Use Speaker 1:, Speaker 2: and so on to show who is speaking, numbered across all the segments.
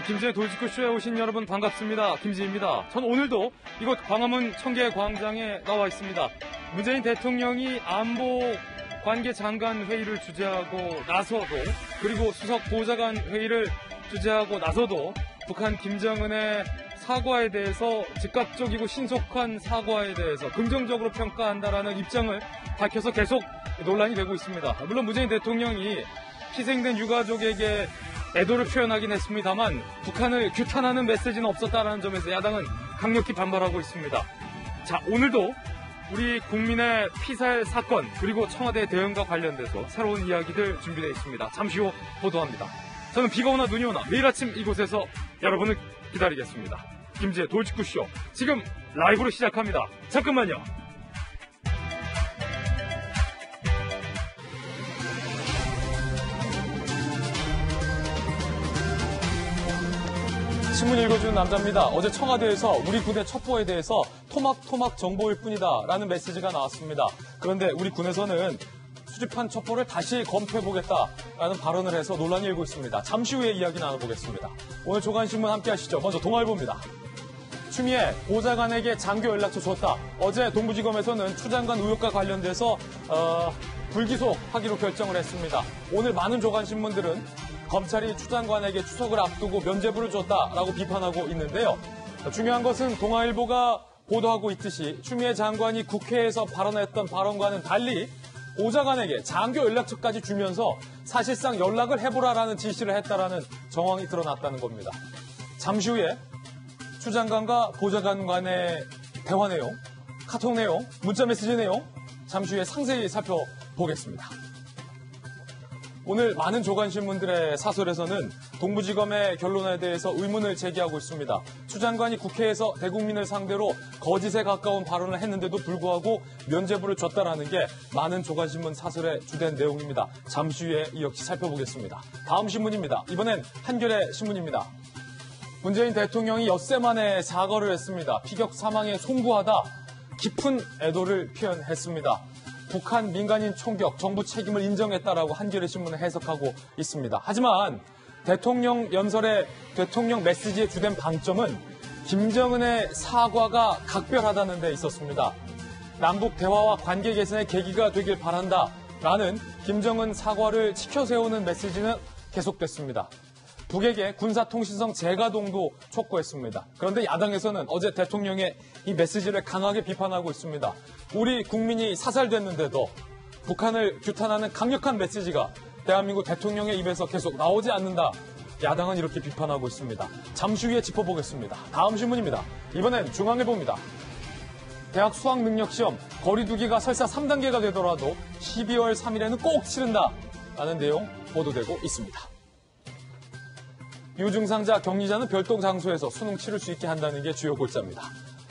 Speaker 1: 김지의 돌직구쇼에 오신 여러분 반갑습니다. 김지입니다. 전 오늘도 이곳 광화문 청계광장에 나와 있습니다. 문재인 대통령이 안보 관계장관 회의를 주재하고 나서도, 그리고 수석 보좌관 회의를 주재하고 나서도 북한 김정은의 사과에 대해서, 즉각적이고 신속한 사과에 대해서 긍정적으로 평가한다라는 입장을 밝혀서 계속 논란이 되고 있습니다. 물론 문재인 대통령이 희생된 유가족에게 애도를 표현하긴 했습니다만 북한을 규탄하는 메시지는 없었다는 점에서 야당은 강력히 반발하고 있습니다. 자, 오늘도 우리 국민의 피살 사건 그리고 청와대 대응과 관련돼서 새로운 이야기들 준비되어 있습니다. 잠시 후 보도합니다. 저는 비가 오나 눈이 오나 매일 아침 이곳에서 여러분을 기다리겠습니다. 김지의 돌직구쇼 지금 라이브로 시작합니다. 잠깐만요. 신문 읽어주는 남자입니다. 어제 청와대에서 우리 군의 첩보에 대해서 토막토막 정보일 뿐이다 라는 메시지가 나왔습니다. 그런데 우리 군에서는 수집한 첩보를 다시 검토해보겠다라는 발언을 해서 논란이 일고 있습니다. 잠시 후에 이야기 나눠보겠습니다. 오늘 조간신문 함께 하시죠. 먼저 동아일보입니다. 추미애 보좌관에게 장교 연락처 줬다. 어제 동부지검에서는 추 장관 의혹과 관련돼서 불기소하기로 결정을 했습니다. 오늘 많은 조간신문들은 검찰이 추 장관에게 추석을 앞두고 면죄부를 줬다라고 비판하고 있는데요. 중요한 것은 동아일보가 보도하고 있듯이 추미애 장관이 국회에서 발언했던 발언과는 달리 보좌관에게 장교 연락처까지 주면서 사실상 연락을 해보라라는 지시를 했다라는 정황이 드러났다는 겁니다. 잠시 후에 추 장관과 보좌관 간의 대화 내용, 카톡 내용, 문자 메시지 내용 잠시 후에 상세히 살펴보겠습니다. 오늘 많은 조간신문들의 사설에서는 동부지검의 결론에 대해서 의문을 제기하고 있습니다. 추 장관이 국회에서 대국민을 상대로 거짓에 가까운 발언을 했는데도 불구하고 면죄부를 줬다라는 게 많은 조간신문 사설의 주된 내용입니다. 잠시 후에 이 역시 살펴보겠습니다. 다음 신문입니다. 이번엔 한겨레 신문입니다. 문재인 대통령이 엿새 만에 사과를 했습니다. 피격 사망에 송구하다 깊은 애도를 표현했습니다. 북한 민간인 총격, 정부 책임을 인정했다라고 한겨레 신문은 해석하고 있습니다. 하지만 대통령 연설의 대통령 메시지의 주된 방점은 김정은의 사과가 각별하다는 데 있었습니다. 남북 대화와 관계 개선의 계기가 되길 바란다라는 김정은 사과를 치켜세우는 메시지는 계속됐습니다. 북에게 군사통신성 재가동도 촉구했습니다. 그런데 야당에서는 어제 대통령의 이 메시지를 강하게 비판하고 있습니다. 우리 국민이 사살됐는데도 북한을 규탄하는 강력한 메시지가 대한민국 대통령의 입에서 계속 나오지 않는다. 야당은 이렇게 비판하고 있습니다. 잠시 후에 짚어보겠습니다. 다음 신문입니다. 이번엔 중앙일보입니다. 대학 수학능력시험 거리두기가 설사 3단계가 되더라도 12월 3일에는 꼭 치른다라는 내용 보도되고 있습니다. 유증상자, 격리자는 별도 장소에서 수능 치를 수 있게 한다는 게 주요 골자입니다.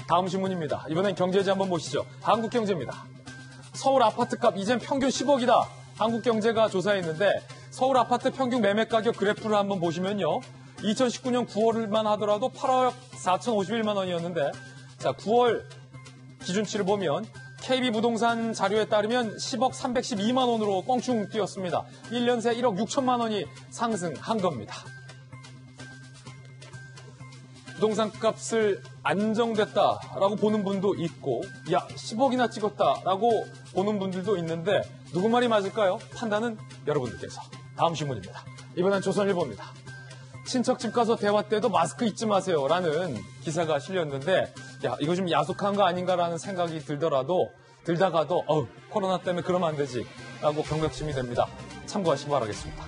Speaker 1: 다음 신문입니다. 이번엔 경제지 한번 보시죠. 한국경제입니다. 서울 아파트값 이젠 평균 10억이다. 한국경제가 조사했는데 서울 아파트 평균 매매 가격 그래프를 한번 보시면요. 2019년 9월만 하더라도 8억 4,051만 원이었는데 자 9월 기준치를 보면 KB부동산 자료에 따르면 10억 312만 원으로 껑충 뛰었습니다. 1년 새 1억 6천만 원이 상승한 겁니다. 부동산 값을 안정됐다라고 보는 분도 있고 야 10억이나 찍었다라고 보는 분들도 있는데 누구 말이 맞을까요? 판단은 여러분들께서. 다음 신문입니다. 이번엔 조선일보입니다. 친척 집 가서 대화 때도 마스크 잊지 마세요 라는 기사가 실렸는데 야 이거 좀 야속한 거 아닌가라는 생각이 들다가도 코로나 때문에 그러면 안 되지 라고 경각심이 됩니다. 참고하시기 바라겠습니다.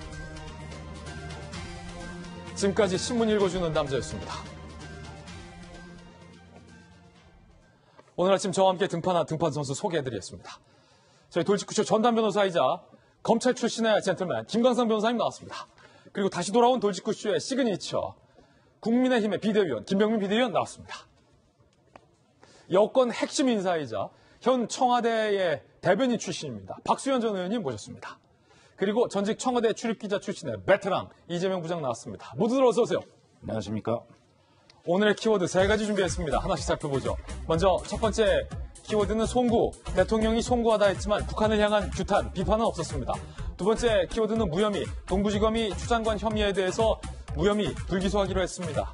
Speaker 1: 지금까지 신문 읽어주는 남자였습니다. 오늘 아침 저와 함께 등판한 등판 선수 소개해드리겠습니다. 저희 돌직구쇼 전담 변호사이자 검찰 출신의 젠틀맨 김광상 변호사님 나왔습니다. 그리고 다시 돌아온 돌직구쇼의 시그니처 국민의힘의 비대위원 김병민 비대위원 나왔습니다. 여권 핵심 인사이자 현 청와대의 대변인 출신입니다. 박수현 전 의원님 모셨습니다. 그리고 전직 청와대 출입기자 출신의 베테랑 이재명 부장 나왔습니다. 모두들 어서 오세요.
Speaker 2: 안녕하십니까.
Speaker 1: 오늘의 키워드 3가지 준비했습니다. 하나씩 살펴보죠. 먼저 첫 번째 키워드는 송구. 대통령이 송구하다 했지만 북한을 향한 규탄, 비판은 없었습니다. 두 번째 키워드는 무혐의. 동부지검이 추 장관 혐의에 대해서 무혐의 불기소하기로 했습니다.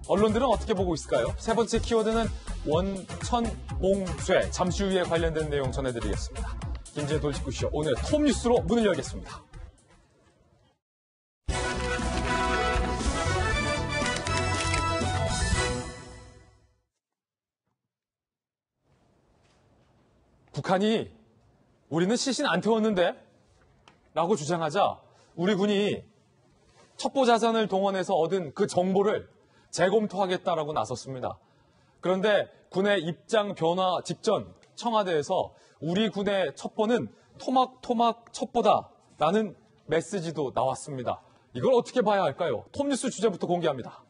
Speaker 1: 언론들은 어떻게 보고 있을까요? 세 번째 키워드는 원천봉쇄. 잠시 후에 관련된 내용 전해드리겠습니다. 김재 돌직구쇼 오늘 톱뉴스로 문을 열겠습니다. 북한이 우리는 시신 안 태웠는데? 라고 주장하자 우리 군이 첩보자산을 동원해서 얻은 그 정보를 재검토하겠다라고 나섰습니다. 그런데 군의 입장 변화 직전 청와대에서 우리 군의 첩보는 토막토막 첩보다라는 메시지도 나왔습니다. 이걸 어떻게 봐야 할까요? 톱뉴스 주제부터 공개합니다.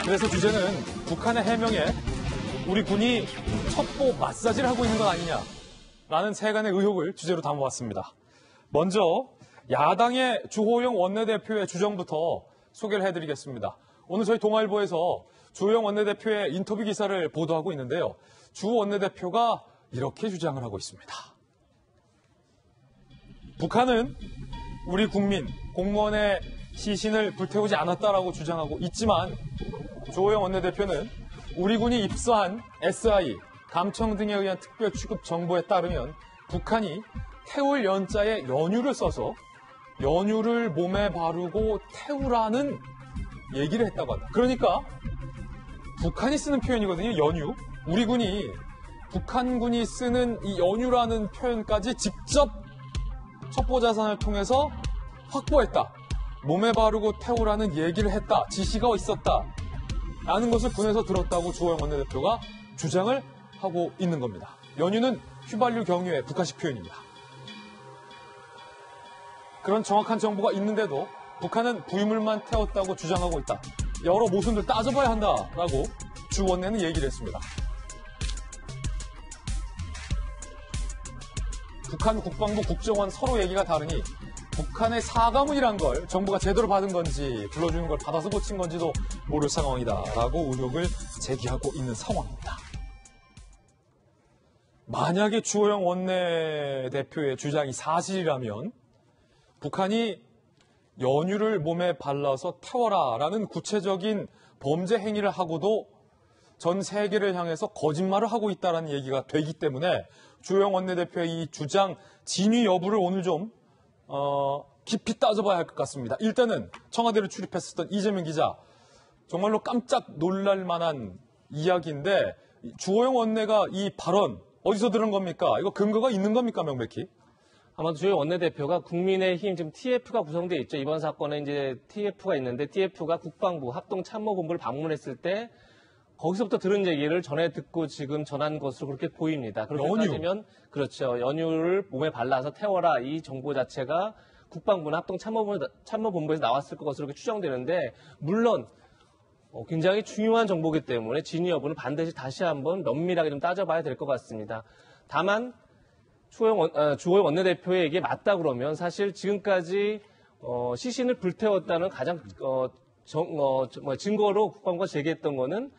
Speaker 1: 그래서 주제는 북한의 해명에 우리 군이 첩보 마사지를 하고 있는 것 아니냐라는 세간의 의혹을 주제로 담아봤습니다. 먼저 야당의 주호영 원내대표의 주장부터 소개를 해드리겠습니다. 오늘 저희 동아일보에서 주호영 원내대표의 인터뷰 기사를 보도하고 있는데요. 주 원내대표가 이렇게 주장을 하고 있습니다. 북한은 우리 국민, 공무원의 시신을 불태우지 않았다라고 주장하고 있지만 주호영 원내대표는 우리 군이 입수한 SI, 감청 등에 의한 특별 취급 정보에 따르면 북한이 태울 연자에 연유를 써서 연유를 몸에 바르고 태우라는 얘기를 했다고 한다. 그러니까 북한이 쓰는 표현이거든요. 연유. 우리 군이 북한군이 쓰는 이 연유라는 표현까지 직접 첩보자산을 통해서 확보했다. 몸에 바르고 태우라는 얘기를 했다. 지시가 있었다. 라는 것을 군에서 들었다고 주호영 원내대표가 주장을 하고 있는 겁니다. 연유는 휘발유 경유의 북한식 표현입니다. 그런 정확한 정보가 있는데도 북한은 부유물만 태웠다고 주장하고 있다. 여러 모순들 따져봐야 한다라고 주 원내는 얘기를 했습니다. 북한 국방부 국정원 서로 얘기가 다르니 북한의 사과문이란 걸 정부가 제대로 받은 건지 불러주는 걸 받아서 고친 건지도 모를 상황이다라고 의혹을 제기하고 있는 상황입니다. 만약에 주호영 원내대표의 주장이 사실이라면 북한이 연유를 몸에 발라서 태워라라는 구체적인 범죄 행위를 하고도 전 세계를 향해서 거짓말을 하고 있다는 얘기가 되기 때문에 주호영 원내대표의 이 주장 진위 여부를 오늘 좀 깊이 따져봐야 할 것 같습니다. 일단은 청와대를 출입했었던 이재명 기자, 정말로 깜짝 놀랄 만한 이야기인데 주호영 원내가 이 발언 어디서 들은 겁니까? 이거 근거가 있는 겁니까, 명백히?
Speaker 2: 아마도 주호영 원내대표가 국민의힘 지금 TF가 구성되어 있죠. 이번 사건에 이제 TF가 있는데 TF가 국방부 합동참모본부를 방문했을 때 거기서부터 들은 얘기를 전해 듣고 지금 전한 것으로 그렇게 보입니다. 그렇게 따지면 그렇죠. 연유를 몸에 발라서 태워라 이 정보 자체가 국방부나 합동참모본부에서 나왔을 것으로 추정되는데 물론 굉장히 중요한 정보이기 때문에 진위 여부는 반드시 다시 한번 면밀하게 좀 따져봐야 될 것 같습니다. 다만 주호영 원내대표의 얘기에 맞다 그러면 사실 지금까지 시신을 불태웠다는 가장 증거로 국방부가 제기했던 거는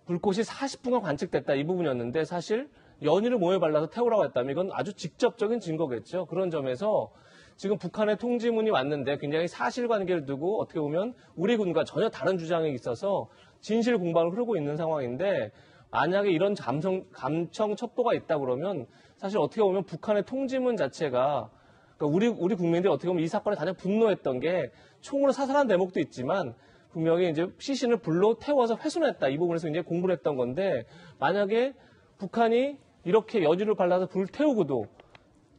Speaker 2: 불꽃이 40분간 관측됐다 이 부분이었는데 사실 연유를 몸에 발라서 태우라고 했다면 이건 아주 직접적인 증거겠죠. 그런 점에서 지금 북한의 통지문이 왔는데 굉장히 사실관계를 두고 어떻게 보면 우리 군과 전혀 다른 주장이 있어서 진실 공방을 흐르고 있는 상황인데 만약에 이런 감청 첩보가 있다 그러면 사실 어떻게 보면 북한의 통지문 자체가 그러니까 우리 국민들이 어떻게 보면 이 사건에 가장 분노했던 게 총으로 사살한 대목도 있지만 분명히 이제 시신을 불로 태워서 훼손했다. 이 부분에서 이제 공부를 했던 건데 만약에 북한이 이렇게 연유를 발라서 불을 태우고도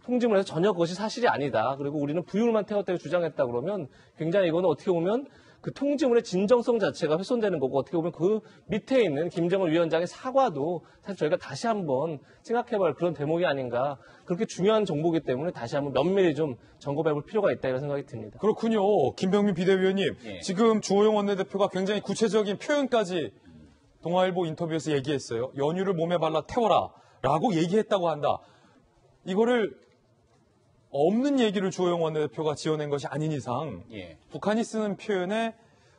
Speaker 2: 통지문에서 전혀 그것이 사실이 아니다. 그리고 우리는 부유물만 태웠다고 주장했다 그러면 굉장히 이거는 어떻게 보면 그 통지문의 진정성 자체가 훼손되는 거고 어떻게 보면 그 밑에 있는 김정은 위원장의 사과도 사실 저희가 다시 한번 생각해볼 그런 대목이 아닌가. 그렇게 중요한 정보이기 때문에 다시 한번 면밀히 좀 점검해볼 필요가 있다 이런 생각이 듭니다.
Speaker 1: 그렇군요. 김병민 비대위원님. 예. 지금 주호영 원내대표가 굉장히 구체적인 표현까지 동아일보 인터뷰에서 얘기했어요. 연유를 몸에 발라 태워라 라고 얘기했다고 한다. 이거를 없는 얘기를 주호영 원내대표가 지어낸 것이 아닌 이상 북한이 쓰는 표현에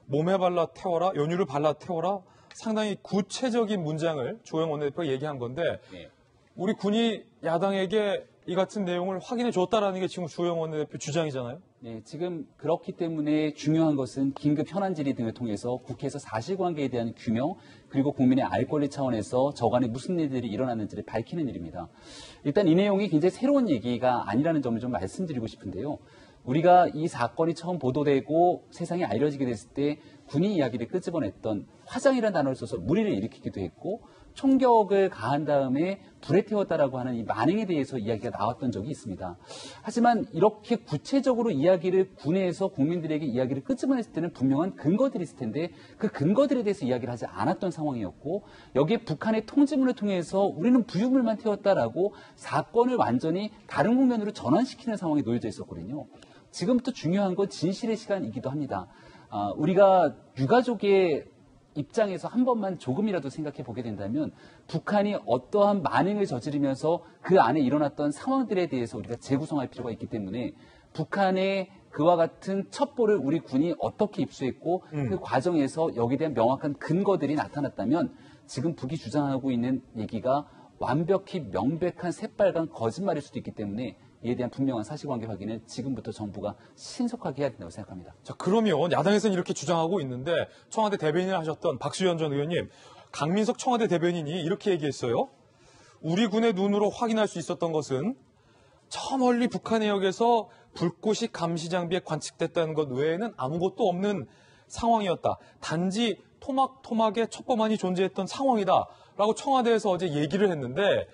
Speaker 1: 몸에 발라 태워라, 연유를 발라 태워라 상당히 구체적인 문장을 주호영 원내대표가 얘기한 건데 우리 군이 야당에게 이 같은 내용을 확인해 줬다라는 게 지금 주호영 원내대표 주장이잖아요.
Speaker 3: 네, 지금 그렇기 때문에 중요한 것은 긴급 현안 질의 등을 통해서 국회에서 사실관계에 대한 규명 그리고 국민의 알 권리 차원에서 저간에 무슨 일들이 일어났는지를 밝히는 일입니다. 일단 이 내용이 굉장히 새로운 얘기가 아니라는 점을 좀 말씀드리고 싶은데요. 우리가 이 사건이 처음 보도되고 세상에 알려지게 됐을 때 군인 이야기를 끄집어냈던 화장이라는 단어를 써서 무리를 일으키기도 했고 총격을 가한 다음에 불에 태웠다라고 하는 이 만행에 대해서 이야기가 나왔던 적이 있습니다. 하지만 이렇게 구체적으로 이야기를 군에서 국민들에게 이야기를 끄집어냈을 때는 분명한 근거들이 있을 텐데 그 근거들에 대해서 이야기를 하지 않았던 상황이었고 여기에 북한의 통지문을 통해서 우리는 부유물만 태웠다라고 사건을 완전히 다른 국면으로 전환시키는 상황이 놓여져 있었거든요. 지금부터 중요한 건 진실의 시간이기도 합니다. 우리가 유가족의 입장에서 한 번만 조금이라도 생각해 보게 된다면 북한이 어떠한 만행을 저지르면서 그 안에 일어났던 상황들에 대해서 우리가 재구성할 필요가 있기 때문에 북한의 그와 같은 첩보를 우리 군이 어떻게 입수했고 그 과정에서 여기에 대한 명확한 근거들이 나타났다면 지금 북이 주장하고 있는 얘기가 완벽히 명백한 새빨간 거짓말일 수도 있기 때문에 이에 대한 분명한 사실관계 확인을 지금부터 정부가 신속하게 해야 된다고 생각합니다.
Speaker 1: 자, 그러면 야당에서는 이렇게 주장하고 있는데 청와대 대변인을 하셨던 박수현 전 의원님, 강민석 청와대 대변인이 이렇게 얘기했어요. 우리 군의 눈으로 확인할 수 있었던 것은 저 멀리 북한 해역에서 불꽃이 감시 장비에 관측됐다는 것 외에는 아무것도 없는 상황이었다. 단지 토막토막의 첩보만이 존재했던 상황이다. 라고 청와대에서 어제 얘기를 했는데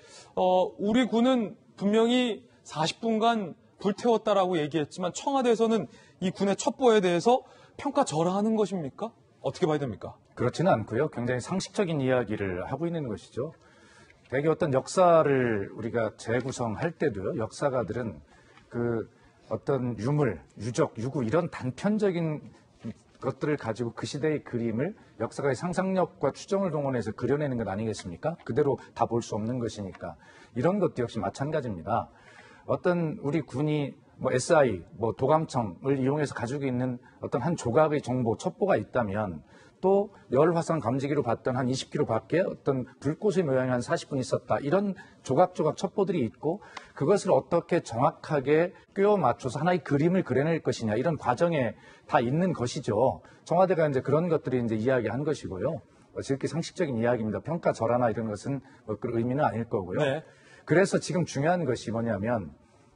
Speaker 1: 우리 군은 분명히 40분간 불태웠다라고 얘기했지만 청와대에서는 이 군의 첩보에 대해서 평가절하하는 것입니까? 어떻게 봐야 됩니까?
Speaker 4: 그렇지는 않고요. 굉장히 상식적인 이야기를 하고 있는 것이죠. 대개 어떤 역사를 우리가 재구성할 때도요. 역사가들은 그 어떤 유물, 유적, 유구 이런 단편적인 것들을 가지고 그 시대의 그림을 역사가의 상상력과 추정을 동원해서 그려내는 것 아니겠습니까? 그대로 다 볼 수 없는 것이니까. 이런 것도 역시 마찬가지입니다. 어떤 우리 군이 SI, 도감청을 이용해서 가지고 있는 어떤 한 조각의 정보, 첩보가 있다면 또 열화상 감지기로 봤던 한 20km 밖에 어떤 불꽃의 모양이 한 40분 있었다. 이런 조각조각 첩보들이 있고 그것을 어떻게 정확하게 꿰어 맞춰서 하나의 그림을 그려낼 것이냐 이런 과정에 다 있는 것이죠. 청와대가 이제 그런 것들이 이제 이야기한 것이고요. 지극히 상식적인 이야기입니다. 평가절하나 이런 것은 그런 의미는 아닐 거고요. 네. 그래서 지금 중요한 것이 뭐냐면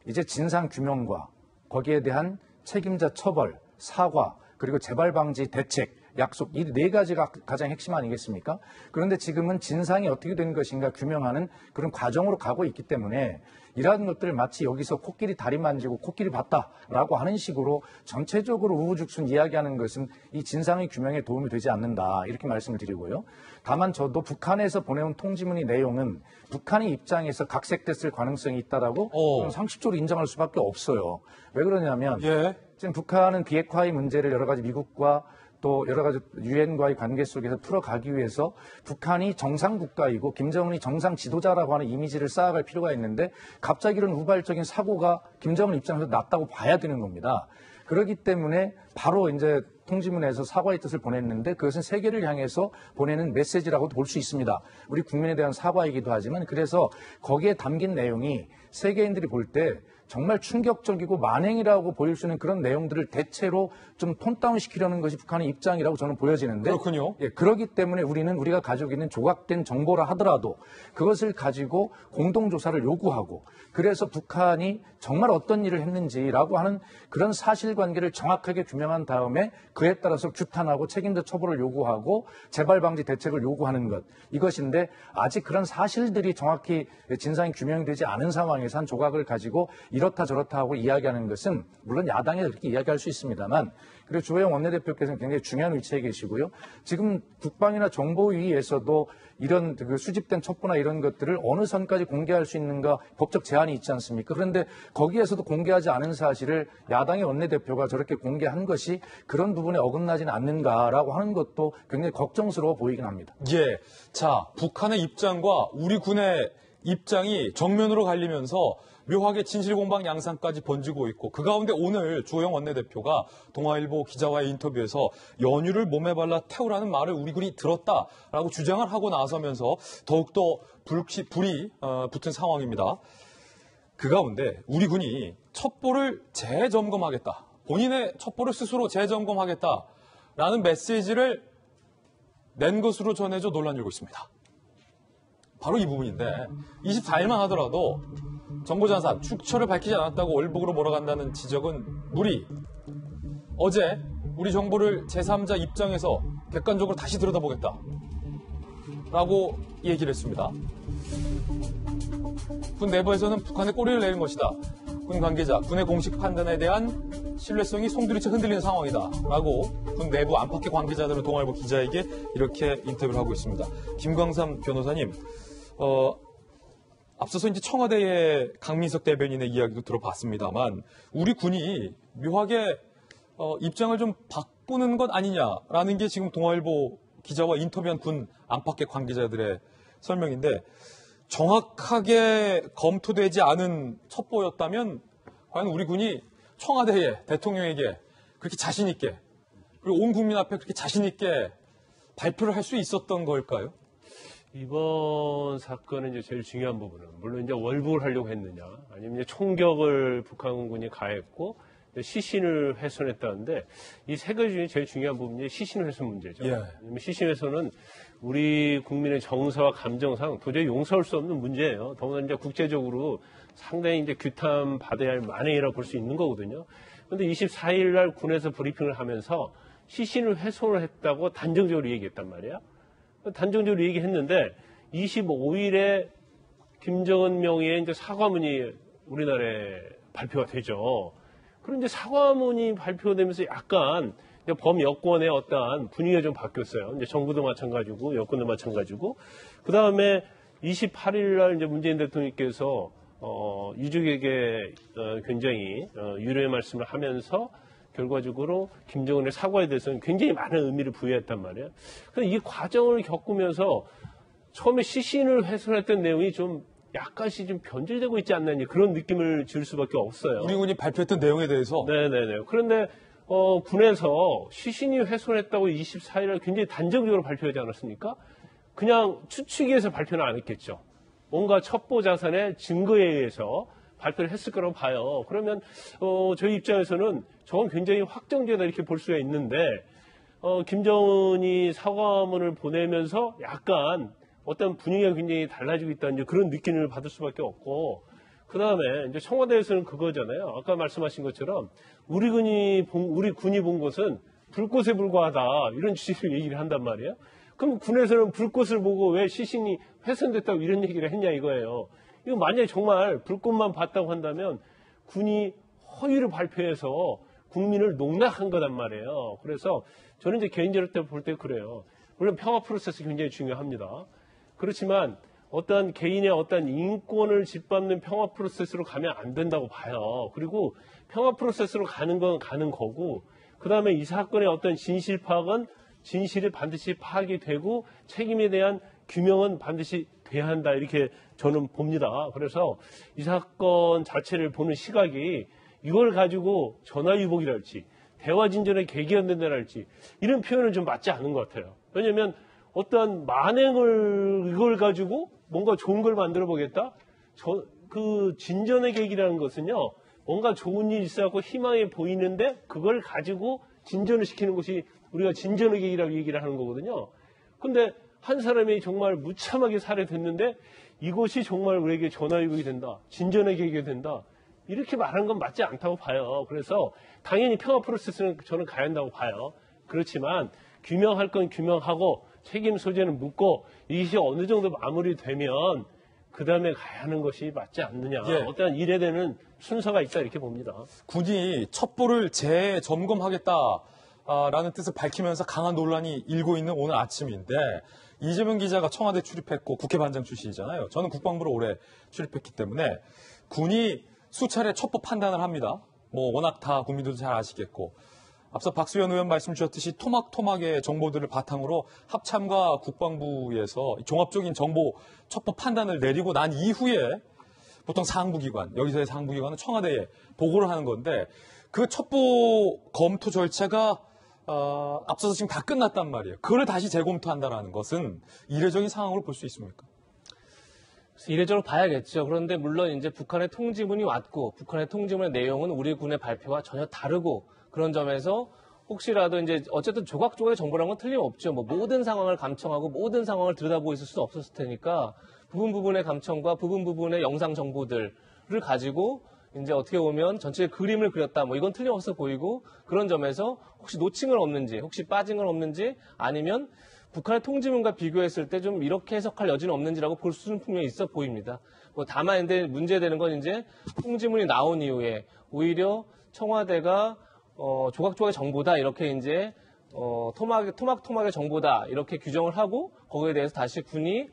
Speaker 4: 이제 진상 규명과 거기에 대한 책임자 처벌, 사과, 그리고 재발 방지 대책, 약속 이 네 가지가 가장 핵심 아니겠습니까? 그런데 지금은 진상이 어떻게 된 것인가 규명하는 그런 과정으로 가고 있기 때문에 이러한 것들을 마치 여기서 코끼리 다리 만지고 코끼리 봤다라고 하는 식으로 전체적으로 우후죽순 이야기하는 것은 이 진상의 규명에 도움이 되지 않는다 이렇게 말씀을 드리고요. 다만 저도 북한에서 보내온 통지문의 내용은 북한의 입장에서 각색됐을 가능성이 있다라고 상식적으로 인정할 수밖에 없어요. 왜 그러냐면 지금 북한은 비핵화의 문제를 여러 가지 미국과 또 여러 가지 유엔과의 관계 속에서 풀어가기 위해서 북한이 정상국가이고 김정은이 정상 지도자라고 하는 이미지를 쌓아갈 필요가 있는데 갑자기 이런 우발적인 사고가 김정은 입장에서 났다고 봐야 되는 겁니다. 그렇기 때문에 바로 이제 통지문에서 사과의 뜻을 보냈는데 그것은 세계를 향해서 보내는 메시지라고도 볼 수 있습니다. 우리 국민에 대한 사과이기도 하지만 그래서 거기에 담긴 내용이 세계인들이 볼 때 정말 충격적이고 만행이라고 보일 수 있는 그런 내용들을 대체로 좀 톤다운 시키려는 것이 북한의 입장이라고 저는 보여지는데
Speaker 1: 그렇군요.
Speaker 4: 그렇기 때문에 우리가 가지고 있는 조각된 정보라 하더라도 그것을 가지고 공동조사를 요구하고 그래서 북한이 정말 어떤 일을 했는지라고 하는 그런 사실관계를 정확하게 규명한 다음에 그에 따라서 규탄하고 책임자 처벌을 요구하고 재발방지 대책을 요구하는 것 이것인데 아직 그런 사실들이 정확히 진상이 규명이 되지 않은 상황에서 한 조각을 가지고 이렇다 저렇다 하고 이야기하는 것은 물론 야당에 그렇게 이야기할 수 있습니다만 그리고 주호영 원내대표께서는 굉장히 중요한 위치에 계시고요. 지금 국방이나 정보위에서도 이런 그 수집된 첩보나 이런 것들을 어느 선까지 공개할 수 있는가 법적 제한이 있지 않습니까? 그런데 거기에서도 공개하지 않은 사실을 야당의 원내대표가 저렇게 공개한 것이 그런 부분에 어긋나지는 않는가라고 하는 것도 굉장히 걱정스러워 보이긴 합니다.
Speaker 1: 예. 자, 북한의 입장과 우리 군의 입장이 정면으로 갈리면서 묘하게 진실공방 양상까지 번지고 있고 그 가운데 오늘 주호영 원내대표가 동아일보 기자와의 인터뷰에서 연유를 몸에 발라 태우라는 말을 우리 군이 들었다라고 주장을 하고 나서면서 더욱더 불이 붙은 상황입니다. 그 가운데 우리 군이 첩보를 재점검하겠다. 본인의 첩보를 스스로 재점검하겠다라는 메시지를 낸 것으로 전해져 논란이 일고 있습니다. 바로 이 부분인데 24일만 하더라도 정보자산 출처를 밝히지 않았다고 월북으로 몰아간다는 지적은 무리. 어제 우리 정보를 제3자 입장에서 객관적으로 다시 들여다보겠다 라고 얘기를 했습니다. 군 내부에서는 북한의 꼬리를 내린 것이다. 군 관계자, 군의 공식 판단에 대한 신뢰성이 송두리째 흔들리는 상황이다 라고 군 내부 안팎의 관계자들은 동아일보 기자에게 이렇게 인터뷰를 하고 있습니다. 김광삼 변호사님, 앞서서 이제 청와대의 강민석 대변인의 이야기도 들어봤습니다만 우리 군이 묘하게 입장을 좀 바꾸는 것 아니냐라는 게 지금 동아일보 기자와 인터뷰한 군 안팎의 관계자들의 설명인데 정확하게 검토되지 않은 첩보였다면 과연 우리 군이 청와대에 대통령에게 그렇게 자신 있게 그리고 온 국민 앞에 그렇게 자신 있게 발표를 할 수 있었던 걸까요?
Speaker 5: 이번 사건의 이제 제일 중요한 부분은 물론 이제 월북을 하려고 했느냐 아니면 이제 총격을 북한군이 가했고 시신을 훼손했다는데 이 세 가지 중에 제일 중요한 부분이 시신 훼손 문제죠.
Speaker 1: 예.
Speaker 5: 왜냐면 시신 훼손은 우리 국민의 정서와 감정상 도저히 용서할 수 없는 문제예요. 더구나 이제 국제적으로 상당히 이제 규탄 받아야 할 만행이라고 볼 수 있는 거거든요. 그런데 24일 날 군에서 브리핑을 하면서 시신을 훼손을 했다고 단정적으로 얘기했단 말이에요. 단정적으로 얘기했는데 25일에 김정은 명의의 이제 사과문이 우리나라에 발표가 되죠. 그런데 사과문이 발표되면서 약간 범여권의 어떠한 분위기가 좀 바뀌었어요. 이제 정부도 마찬가지고 여권도 마찬가지고 그 다음에 28일 날 이제 문재인 대통령께서 유족에게 굉장히 유료의 말씀을 하면서 결과적으로 김정은의 사과에 대해서는 굉장히 많은 의미를 부여했단 말이에요. 그래서 이 과정을 겪으면서 처음에 시신을 훼손했던 내용이 좀 약간씩 좀 변질되고 있지 않나 그런 느낌을 줄 수밖에 없어요.
Speaker 1: 우리 군이 발표했던 내용에 대해서
Speaker 5: 네네네. 그런데 군에서 시신이 훼손했다고 24일날 굉장히 단정적으로 발표하지 않았습니까? 그냥 추측해서 발표는 안 했겠죠. 뭔가 첩보 자산의 증거에 의해서 발표를 했을 거라고 봐요. 그러면 저희 입장에서는 저건 굉장히 확정되다 이렇게 볼 수가 있는데 김정은이 사과문을 보내면서 약간 어떤 분위기가 굉장히 달라지고 있다는 그런 느낌을 받을 수밖에 없고 그 다음에 이제 청와대에서는 그거잖아요. 아까 말씀하신 것처럼 우리 군이 본 것은 불꽃에 불과하다 이런 취지로 얘기를 한단 말이에요. 그럼 군에서는 불꽃을 보고 왜 시신이 훼손됐다고 이런 얘기를 했냐 이거예요. 이거 만약에 정말 불꽃만 봤다고 한다면 군이 허위를 발표해서 국민을 농락한 거단 말이에요. 그래서 저는 이제 개인적으로 볼 때 그래요. 물론 평화 프로세스 굉장히 중요합니다. 그렇지만 어떤 개인의 어떤 인권을 짓밟는 평화 프로세스로 가면 안 된다고 봐요. 그리고 평화 프로세스로 가는 건 가는 거고, 그 다음에 이 사건의 어떤 진실 파악은 진실이 반드시 파악이 되고 책임에 대한 규명은 반드시 돼야 한다 이렇게 저는 봅니다. 그래서 이 사건 자체를 보는 시각이 이걸 가지고 전화위복이랄지 대화진전의 계기였는데랄지 이런 표현은 좀 맞지 않은 것 같아요. 왜냐하면 어떠한 만행을 이걸 가지고 뭔가 좋은 걸 만들어 보겠다? 그 진전의 계기라는 것은요, 뭔가 좋은 일이 있어갖고 희망이 보이는데 그걸 가지고 진전을 시키는 것이 우리가 진전의 계기라고 얘기를 하는 거거든요. 근데 한 사람이 정말 무참하게 살해됐는데 이것이 정말 우리에게 전화위복이 된다. 진전의 계기가 된다. 이렇게 말하는 건 맞지 않다고 봐요. 그래서 당연히 평화 프로세스는 저는 가야 한다고 봐요. 그렇지만 규명할 건 규명하고 책임 소재는 묻고 이것이 어느 정도 마무리되면 그 다음에 가야 하는 것이 맞지 않느냐.
Speaker 1: 예.
Speaker 5: 어떠한 일에 대한 순서가 있다 이렇게 봅니다.
Speaker 1: 군이 첩보를 재점검하겠다라는 뜻을 밝히면서 강한 논란이 일고 있는 오늘 아침인데 이재명 기자가 청와대 출입했고 국회 반장 출신이잖아요. 저는 국방부로 오래 출입했기 때문에 군이 수차례 첩보 판단을 합니다. 뭐 워낙 다 국민들도 잘 아시겠고 앞서 박수현 의원 말씀 주셨듯이 토막토막의 정보들을 바탕으로 합참과 국방부에서 종합적인 정보 첩보 판단을 내리고 난 이후에 보통 상부기관, 여기서의 상부기관은 청와대에 보고를 하는 건데 그 첩보 검토 절차가 앞서서 지금 다 끝났단 말이에요. 그걸 다시 재검토한다는 것은 이례적인 상황으로 볼 수 있습니까?
Speaker 2: 이례적으로 봐야겠죠. 그런데 물론 이제 북한의 통지문이 왔고 북한의 통지문의 내용은 우리 군의 발표와 전혀 다르고 그런 점에서 혹시라도 이제 어쨌든 조각조각의 정보라는 건 틀림없죠. 뭐 모든 상황을 감청하고 모든 상황을 들여다보고 있을 수는 없었을 테니까 부분의 감청과 부분의 영상 정보들을 가지고 이제 어떻게 보면 전체 그림을 그렸다. 뭐 이건 틀림없어 보이고 그런 점에서 혹시 놓친 건 없는지, 혹시 빠진 건 없는지 아니면 북한의 통지문과 비교했을 때 좀 이렇게 해석할 여지는 없는지라고 볼 수는 분명히 있어 보입니다. 뭐 다만 이제 문제되는 건 이제 통지문이 나온 이후에 오히려 청와대가 조각조각의 정보다 이렇게 이제 토막의 정보다 이렇게 규정을 하고 거기에 대해서 다시 군이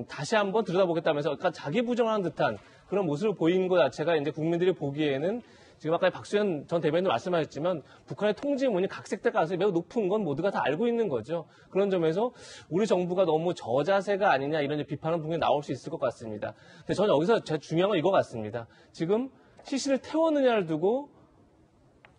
Speaker 2: 다시 한번 들여다보겠다면서 그러니까 자기 부정하는 듯한 그런 모습을 보이는 것 자체가 이제 국민들이 보기에는 지금 아까 박수현 전 대변인도 말씀하셨지만 북한의 통지문이 각색될 가능성이 매우 높은 건 모두가 다 알고 있는 거죠. 그런 점에서 우리 정부가 너무 저자세가 아니냐 이런 비판은 분명히 나올 수 있을 것 같습니다. 근데 저는 여기서 제일 중요한 건 이거 같습니다. 지금 시신을 태웠느냐를 두고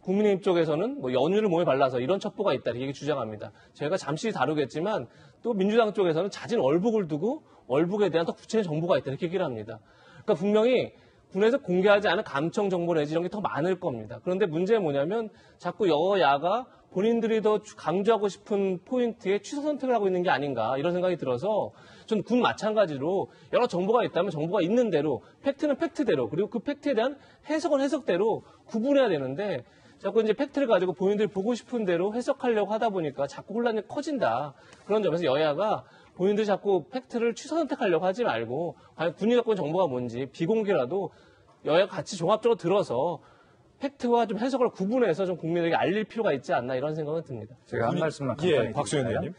Speaker 2: 국민의힘 쪽에서는 뭐 연유를 몸에 발라서 이런 첩보가 있다 이렇게 주장합니다. 저희가 잠시 다루겠지만 또 민주당 쪽에서는 자진 월북을 두고 월북에 대한 더 구체적인 정보가 있다 이렇게 얘기를 합니다. 그러니까 분명히 군에서 공개하지 않은 감청 정보 내지 이런 게 더 많을 겁니다. 그런데 문제는 뭐냐면 자꾸 여야가 본인들이 더 강조하고 싶은 포인트에 취사 선택을 하고 있는 게 아닌가 이런 생각이 들어서 저는 군 마찬가지로 여러 정보가 있다면 정보가 있는 대로 팩트는 팩트대로 그리고 그 팩트에 대한 해석은 해석대로 구분해야 되는데 자꾸 이제 팩트를 가지고 본인들이 보고 싶은 대로 해석하려고 하다 보니까 자꾸 혼란이 커진다. 그런 점에서 여야가 본인들이 자꾸 팩트를 취사 선택하려고 하지 말고 과연 군이 갖고 있는 정보가 뭔지 비공개라도 여야가 같이 종합적으로 들어서 팩트와 좀 해석을 구분해서 좀 국민에게 알릴 필요가 있지 않나 이런 생각은 듭니다.
Speaker 4: 제가 한 말씀만 간단히
Speaker 1: 박수현
Speaker 4: 드릴까요?
Speaker 1: 의원님.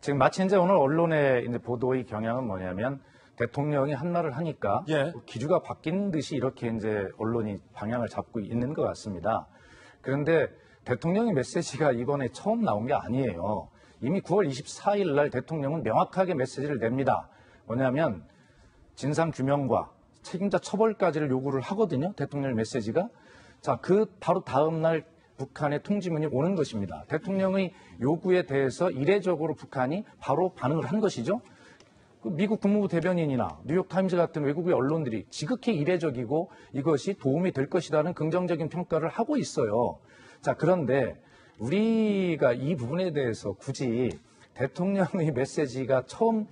Speaker 4: 지금 마치 이제 오늘 언론의 이제 보도의 경향은 뭐냐면 대통령이 한 말을 하니까 기류가 바뀐 듯이 이렇게 이제 언론이 방향을 잡고 있는 것 같습니다. 그런데 대통령의 메시지가 이번에 처음 나온 게 아니에요. 이미 9월 24일 날 대통령은 명확하게 메시지를 냅니다. 뭐냐면 진상규명과 책임자 처벌까지를 요구를 하거든요. 대통령의 메시지가. 자, 그 바로 다음 날 북한의 통지문이 오는 것입니다. 대통령의 요구에 대해서 이례적으로 북한이 바로 반응을 한 것이죠. 미국 국무부 대변인이나 뉴욕타임즈 같은 외국의 언론들이 지극히 이례적이고 이것이 도움이 될 것이라는 긍정적인 평가를 하고 있어요. 자, 그런데 우리가 이 부분에 대해서 굳이 대통령의 메시지가 처음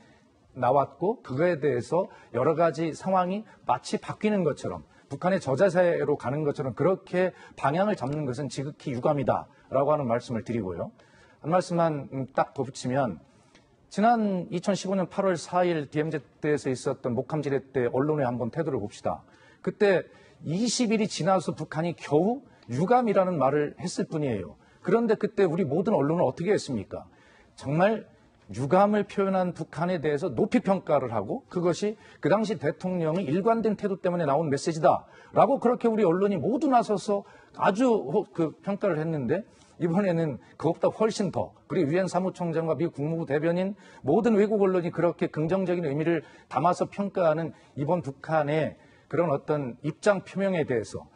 Speaker 4: 나왔고 그거에 대해서 여러 가지 상황이 마치 바뀌는 것처럼 북한의 저자세로 가는 것처럼 그렇게 방향을 잡는 것은 지극히 유감이다라고 하는 말씀을 드리고요. 한 말씀만 딱 덧붙이면 지난 2015년 8월 4일 DMZ 때에서 있었던 목함지뢰 때 언론의 한번 태도를 봅시다. 그때 20일이 지나서 북한이 겨우 유감이라는 말을 했을 뿐이에요. 그런데 그때 우리 모든 언론은 어떻게 했습니까? 정말 유감을 표현한 북한에 대해서 높이 평가를 하고 그것이 그 당시 대통령의 일관된 태도 때문에 나온 메시지다라고 그렇게 우리 언론이 모두 나서서 아주 평가를 했는데 이번에는 그것보다 훨씬 더 그리고 유엔 사무총장과 미국 국무부 대변인 모든 외국 언론이 그렇게 긍정적인 의미를 담아서 평가하는 이번 북한의 그런 어떤 입장 표명에 대해서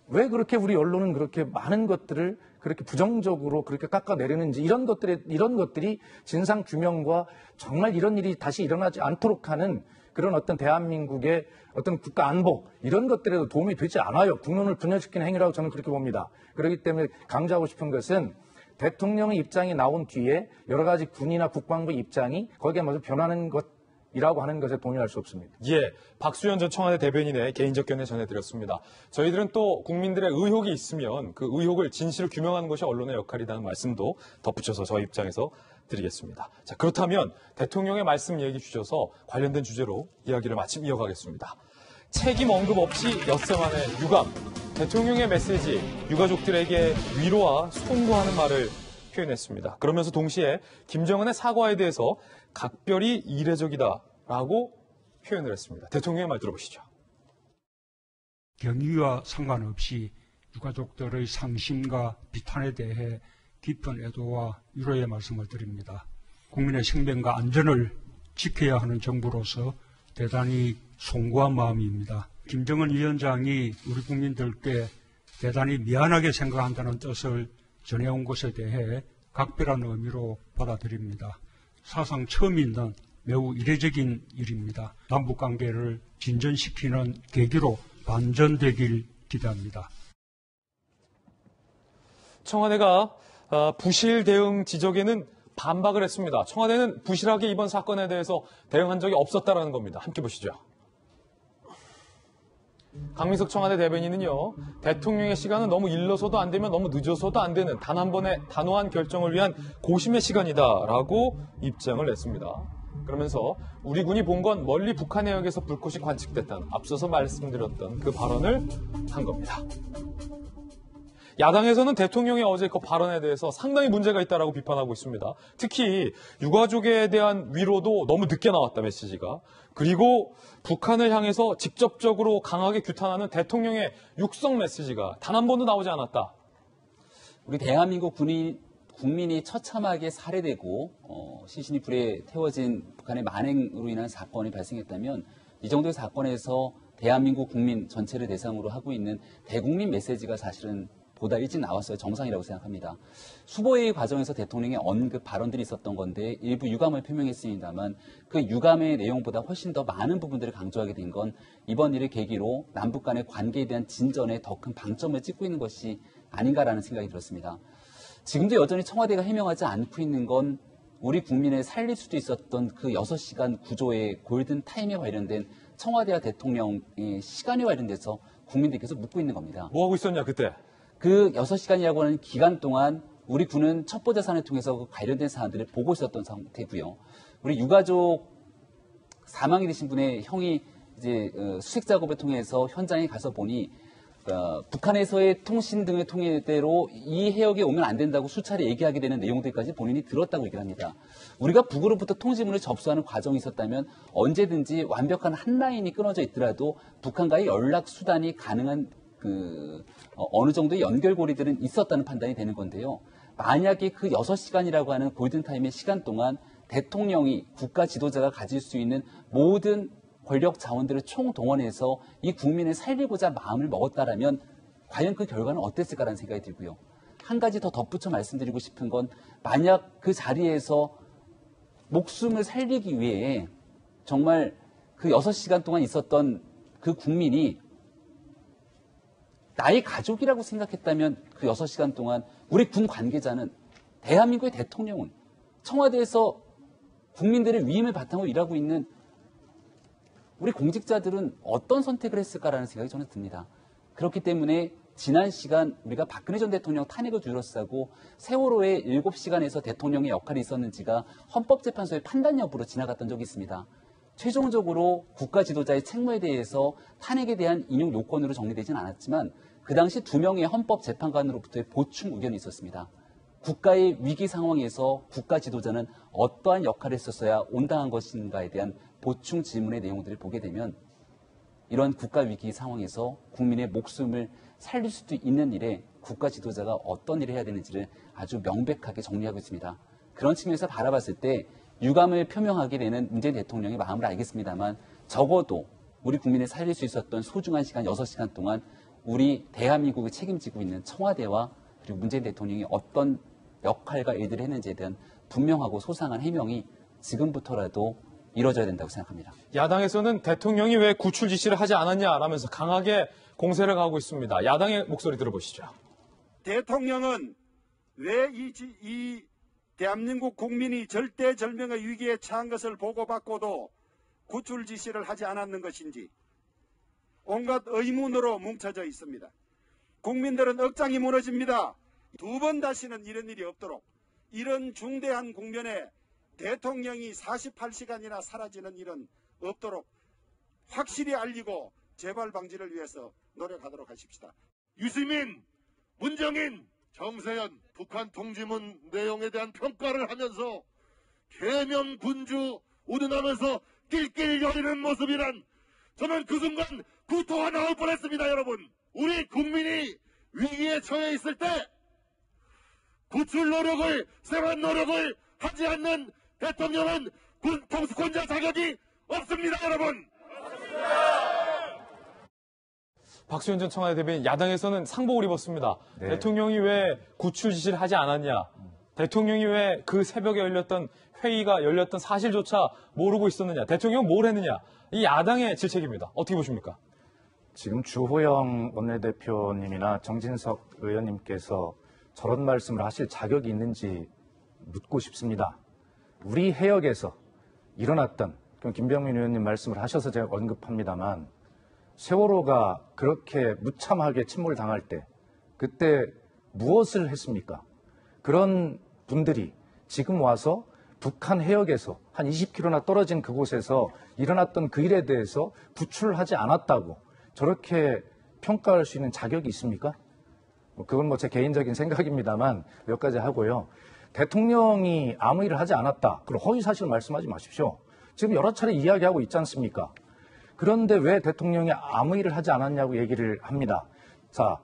Speaker 4: 왜 그렇게 우리 언론은 그렇게 많은 것들을 그렇게 부정적으로 그렇게 깎아내리는지 이런 것들이 진상 규명과 정말 이런 일이 다시 일어나지 않도록 하는 그런 어떤 대한민국의 어떤 국가 안보 이런 것들에도 도움이 되지 않아요. 국론을 분열시키는 행위라고 저는 그렇게 봅니다. 그렇기 때문에 강조하고 싶은 것은 대통령의 입장이 나온 뒤에 여러 가지 군이나 국방부 입장이 거기에 맞서 변하는 것이라고 하는 것에 동의할 수 없습니다.
Speaker 1: 예, 박수현 전 청와대 대변인의 개인적 견해 전해드렸습니다. 저희들은 또 국민들의 의혹이 있으면 그 의혹을 진실을 규명하는 것이 언론의 역할이라는 말씀도 덧붙여서 저희 입장에서 드리겠습니다. 자, 그렇다면 대통령의 말씀 얘기 주셔서 관련된 주제로 이야기를 마침 이어가겠습니다. 책임 언급 없이 엿새만의 유감. 대통령의 메시지, 유가족들에게 위로와 송구하는 말을 표현했습니다. 그러면서 동시에 김정은의 사과에 대해서 각별히 이례적이다라고 표현을 했습니다. 대통령의 말 들어보시죠.
Speaker 6: 경위와 상관없이 유가족들의 상심과 비탄에 대해 깊은 애도와 위로의 말씀을 드립니다. 국민의 생명과 안전을 지켜야 하는 정부로서 대단히 송구한 마음입니다. 김정은 위원장이 우리 국민들께 대단히 미안하게 생각한다는 뜻을 전해온 것에 대해 각별한 의미로 받아들입니다. 사상 처음 있는 매우 이례적인 일입니다. 남북관계를 진전시키는 계기로 반전되길 기대합니다.
Speaker 1: 청와대가 부실 대응 지적에는 반박을 했습니다. 청와대는 부실하게 이번 사건에 대해서 대응한 적이 없었다라는 겁니다. 함께 보시죠. 강민석 청와대 대변인은요, 대통령의 시간은 너무 일러서도 안 되면 너무 늦어서도 안 되는 단 한 번의 단호한 결정을 위한 고심의 시간이다라고 입장을 냈습니다. 그러면서 우리 군이 본 건 멀리 북한 해역에서 불꽃이 관측됐다는 앞서서 말씀드렸던 그 발언을 한 겁니다. 야당에서는 대통령의 어제 그 발언에 대해서 상당히 문제가 있다라고 비판하고 있습니다. 특히 유가족에 대한 위로도 너무 늦게 나왔다, 메시지가. 그리고 북한을 향해서 직접적으로 강하게 규탄하는 대통령의 육성 메시지가 단 한 번도 나오지 않았다.
Speaker 3: 우리 대한민국 국민이 처참하게 살해되고 시신이 불에 태워진 북한의 만행으로 인한 사건이 발생했다면 이 정도의 사건에서 대한민국 국민 전체를 대상으로 하고 있는 대국민 메시지가 사실은 보다 일찍 나왔어야 정상이라고 생각합니다. 수보회의 과정에서 대통령의 언급 발언들이 있었던 건데 일부 유감을 표명했습니다만 그 유감의 내용보다 훨씬 더 많은 부분들을 강조하게 된 건 이번 일을 계기로 남북 간의 관계에 대한 진전에 더 큰 방점을 찍고 있는 것이 아닌가라는 생각이 들었습니다. 지금도 여전히 청와대가 해명하지 않고 있는 건 우리 국민을 살릴 수도 있었던 그 6시간 구조의 골든 타임에 관련된 청와대와 대통령의 시간에 관련돼서 국민들께서 묻고 있는 겁니다.
Speaker 1: 뭐 하고 있었냐, 그때?
Speaker 3: 그 6시간이라고 하는 기간 동안 우리 군은 첩보 자산을 통해서 그 관련된 사안들을 보고 있었던 상태고요. 우리 유가족 사망이 되신 분의 형이 이제 수색 작업을 통해서 현장에 가서 보니 북한에서의 통신 등의 통일대로 이 해역에 오면 안 된다고 수차례 얘기하게 되는 내용들까지 본인이 들었다고 얘기를 합니다. 우리가 북으로부터 통지문을 접수하는 과정이 있었다면 언제든지 완벽한 한 라인이 끊어져 있더라도 북한과의 연락 수단이 가능한 어느 정도의 연결고리들은 있었다는 판단이 되는 건데요. 만약에 그 6시간이라고 하는 골든타임의 시간 동안 대통령이 국가 지도자가 가질 수 있는 모든 권력 자원들을 총동원해서 이 국민을 살리고자 마음을 먹었다라면 과연 그 결과는 어땠을까라는 생각이 들고요. 한 가지 더 덧붙여 말씀드리고 싶은 건 만약 그 자리에서 목숨을 살리기 위해 정말 그 6시간 동안 있었던 그 국민이 나의 가족이라고 생각했다면 그 6시간 동안 우리 군 관계자는 대한민국의 대통령은 청와대에서 국민들의 위임을 바탕으로 일하고 있는 우리 공직자들은 어떤 선택을 했을까라는 생각이 저는 듭니다. 그렇기 때문에 지난 시간 우리가 박근혜 전 대통령 탄핵을 둘러싸고 세월호의 7시간에서 대통령의 역할이 있었는지가 헌법재판소의 판단 여부로 지나갔던 적이 있습니다. 최종적으로 국가 지도자의 책무에 대해서 탄핵에 대한 인용 요건으로 정리되진 않았지만 그 당시 2명의 헌법재판관으로부터의 보충 의견이 있었습니다. 국가의 위기 상황에서 국가 지도자는 어떠한 역할을 했었어야 온당한 것인가에 대한 보충 질문의 내용들을 보게 되면 이런 국가 위기 상황에서 국민의 목숨을 살릴 수도 있는 일에 국가 지도자가 어떤 일을 해야 되는지를 아주 명백하게 정리하고 있습니다. 그런 측면에서 바라봤을 때 유감을 표명하게 되는 문재인 대통령의 마음을 알겠습니다만 적어도 우리 국민을 살릴 수 있었던 소중한 시간 6시간 동안 우리 대한민국을 책임지고 있는 청와대와 그리고 문재인 대통령이 어떤 역할과 일들을 했는지에 대한 분명하고 소상한 해명이 지금부터라도 이루어져야 된다고 생각합니다.
Speaker 1: 야당에서는 대통령이 왜 구출 지시를 하지 않았냐라면서 강하게 공세를 가고 있습니다. 야당의 목소리 들어보시죠.
Speaker 7: 대통령은 왜 이 대한민국 국민이 절대절명의 위기에 처한 것을 보고받고도 구출 지시를 하지 않았는 것인지 온갖 의문으로 뭉쳐져 있습니다. 국민들은 억장이 무너집니다. 2번 다시는 이런 일이 없도록 이런 중대한 국면에 대통령이 48시간이나 사라지는 일은 없도록 확실히 알리고 재발 방지를 위해서 노력하도록 하십시다.
Speaker 8: 유시민, 문정인, 정세현 북한 통지문 내용에 대한 평가를 하면서 개명 군주 우둔하면서 낄낄거리는 모습이란 저는 그 순간 구토가 나올 뻔했습니다. 여러분, 우리 국민이 위기에 처해 있을 때 구출 노력을 생활 노력을 하지 않는 대통령은 군 통수권자 자격이 없습니다. 여러분.
Speaker 1: 박수현 전 청와대 대변인, 야당에서는 상복을 입었습니다.
Speaker 4: 네.
Speaker 1: 대통령이 왜 구출 지시를 하지 않았냐. 대통령이 왜 그 새벽에 열렸던 회의가 열렸던 사실조차 모르고 있었느냐, 대통령 뭘 했느냐, 이 야당의 질책입니다. 어떻게 보십니까?
Speaker 4: 지금 주호영 원내대표님이나 정진석 의원님께서 저런 말씀을 하실 자격이 있는지 묻고 싶습니다. 우리 해역에서 일어났던, 김병민 의원님 말씀을 하셔서 제가 언급합니다만, 세월호가 그렇게 무참하게 침몰당할 때 그때 무엇을 했습니까? 그런 분들이 지금 와서 북한 해역에서 한 20km나 떨어진 그곳에서 일어났던 그 일에 대해서 구출하지 않았다고 저렇게 평가할 수 있는 자격이 있습니까? 그건 제 개인적인 생각입니다만 몇 가지 하고요. 대통령이 아무 일을 하지 않았다. 그럼 허위사실 말씀하지 마십시오. 지금 여러 차례 이야기하고 있지 않습니까? 그런데 왜 대통령이 아무 일을 하지 않았냐고 얘기를 합니다. 자,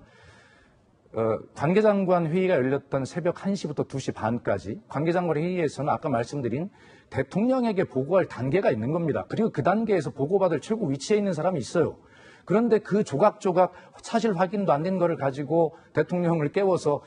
Speaker 4: 관계장관 회의가 열렸던 새벽 1시부터 2시 반까지 관계장관 회의에서는 아까 말씀드린 대통령에게 보고할 단계가 있는 겁니다. 그리고 그 단계에서 보고받을 최고 위치에 있는 사람이 있어요. 그런데 그 조각조각 사실 확인도 안 된 거를 가지고 대통령을 깨워서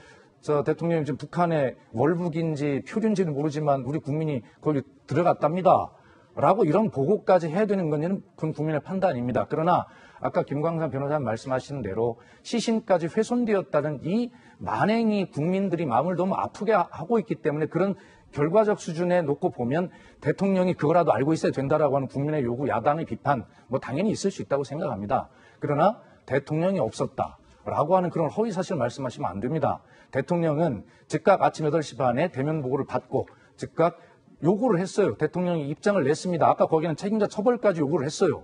Speaker 4: 대통령이 지금 북한의 월북인지 표류인지는 모르지만 우리 국민이 거기 들어갔답니다. 라고 이런 보고까지 해야 되는 건 그건 국민의 판단입니다. 그러나 아까 김광삼 변호사님 말씀하신 대로 시신까지 훼손되었다는 이 만행이 국민들이 마음을 너무 아프게 하고 있기 때문에 그런 결과적 수준에 놓고 보면 대통령이 그거라도 알고 있어야 된다라고 하는 국민의 요구, 야당의 비판 당연히 있을 수 있다고 생각합니다. 그러나 대통령이 없었다라고 하는 그런 허위사실 말씀하시면 안 됩니다. 대통령은 즉각 아침 8시 반에 대면 보고를 받고 즉각 요구를 했어요. 대통령이 입장을 냈습니다. 아까 거기는 책임자 처벌까지 요구를 했어요.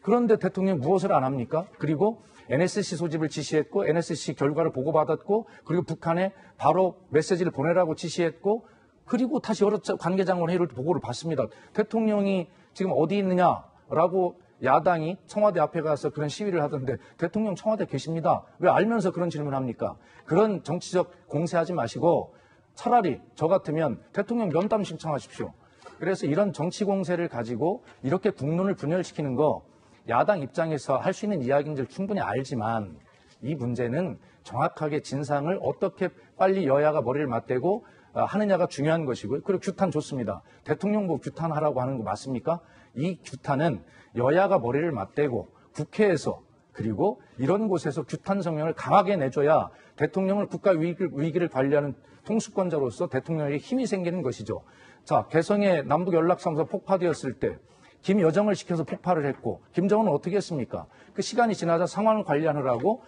Speaker 4: 그런데 대통령이 무엇을 안 합니까? 그리고 NSC 소집을 지시했고 NSC 결과를 보고받았고 그리고 북한에 바로 메시지를 보내라고 지시했고 그리고 다시 여러 관계장관 회의를 보고를 받습니다. 대통령이 지금 어디 있느냐라고 야당이 청와대 앞에 가서 그런 시위를 하던데 대통령 청와대 계십니다. 왜 알면서 그런 질문합니까? 그런 정치적 공세하지 마시고 차라리 저 같으면 대통령 면담 신청하십시오. 그래서 이런 정치 공세를 가지고 이렇게 국론을 분열시키는 거 야당 입장에서 할 수 있는 이야기인 줄 충분히 알지만 이 문제는 정확하게 진상을 어떻게 빨리 여야가 머리를 맞대고 하느냐가 중요한 것이고요. 그리고 규탄 좋습니다. 대통령 보고 규탄하라고 하는 거 맞습니까? 이 규탄은 여야가 머리를 맞대고 국회에서 그리고 이런 곳에서 규탄 성명을 강하게 내줘야 대통령을 국가 위기를 관리하는 통수권자로서 대통령에게 힘이 생기는 것이죠. 자, 개성의 남북연락사무소 폭파되었을 때 김여정을 시켜서 폭발을 했고 김정은은 어떻게 했습니까? 그 시간이 지나자 상황을 관리하느라고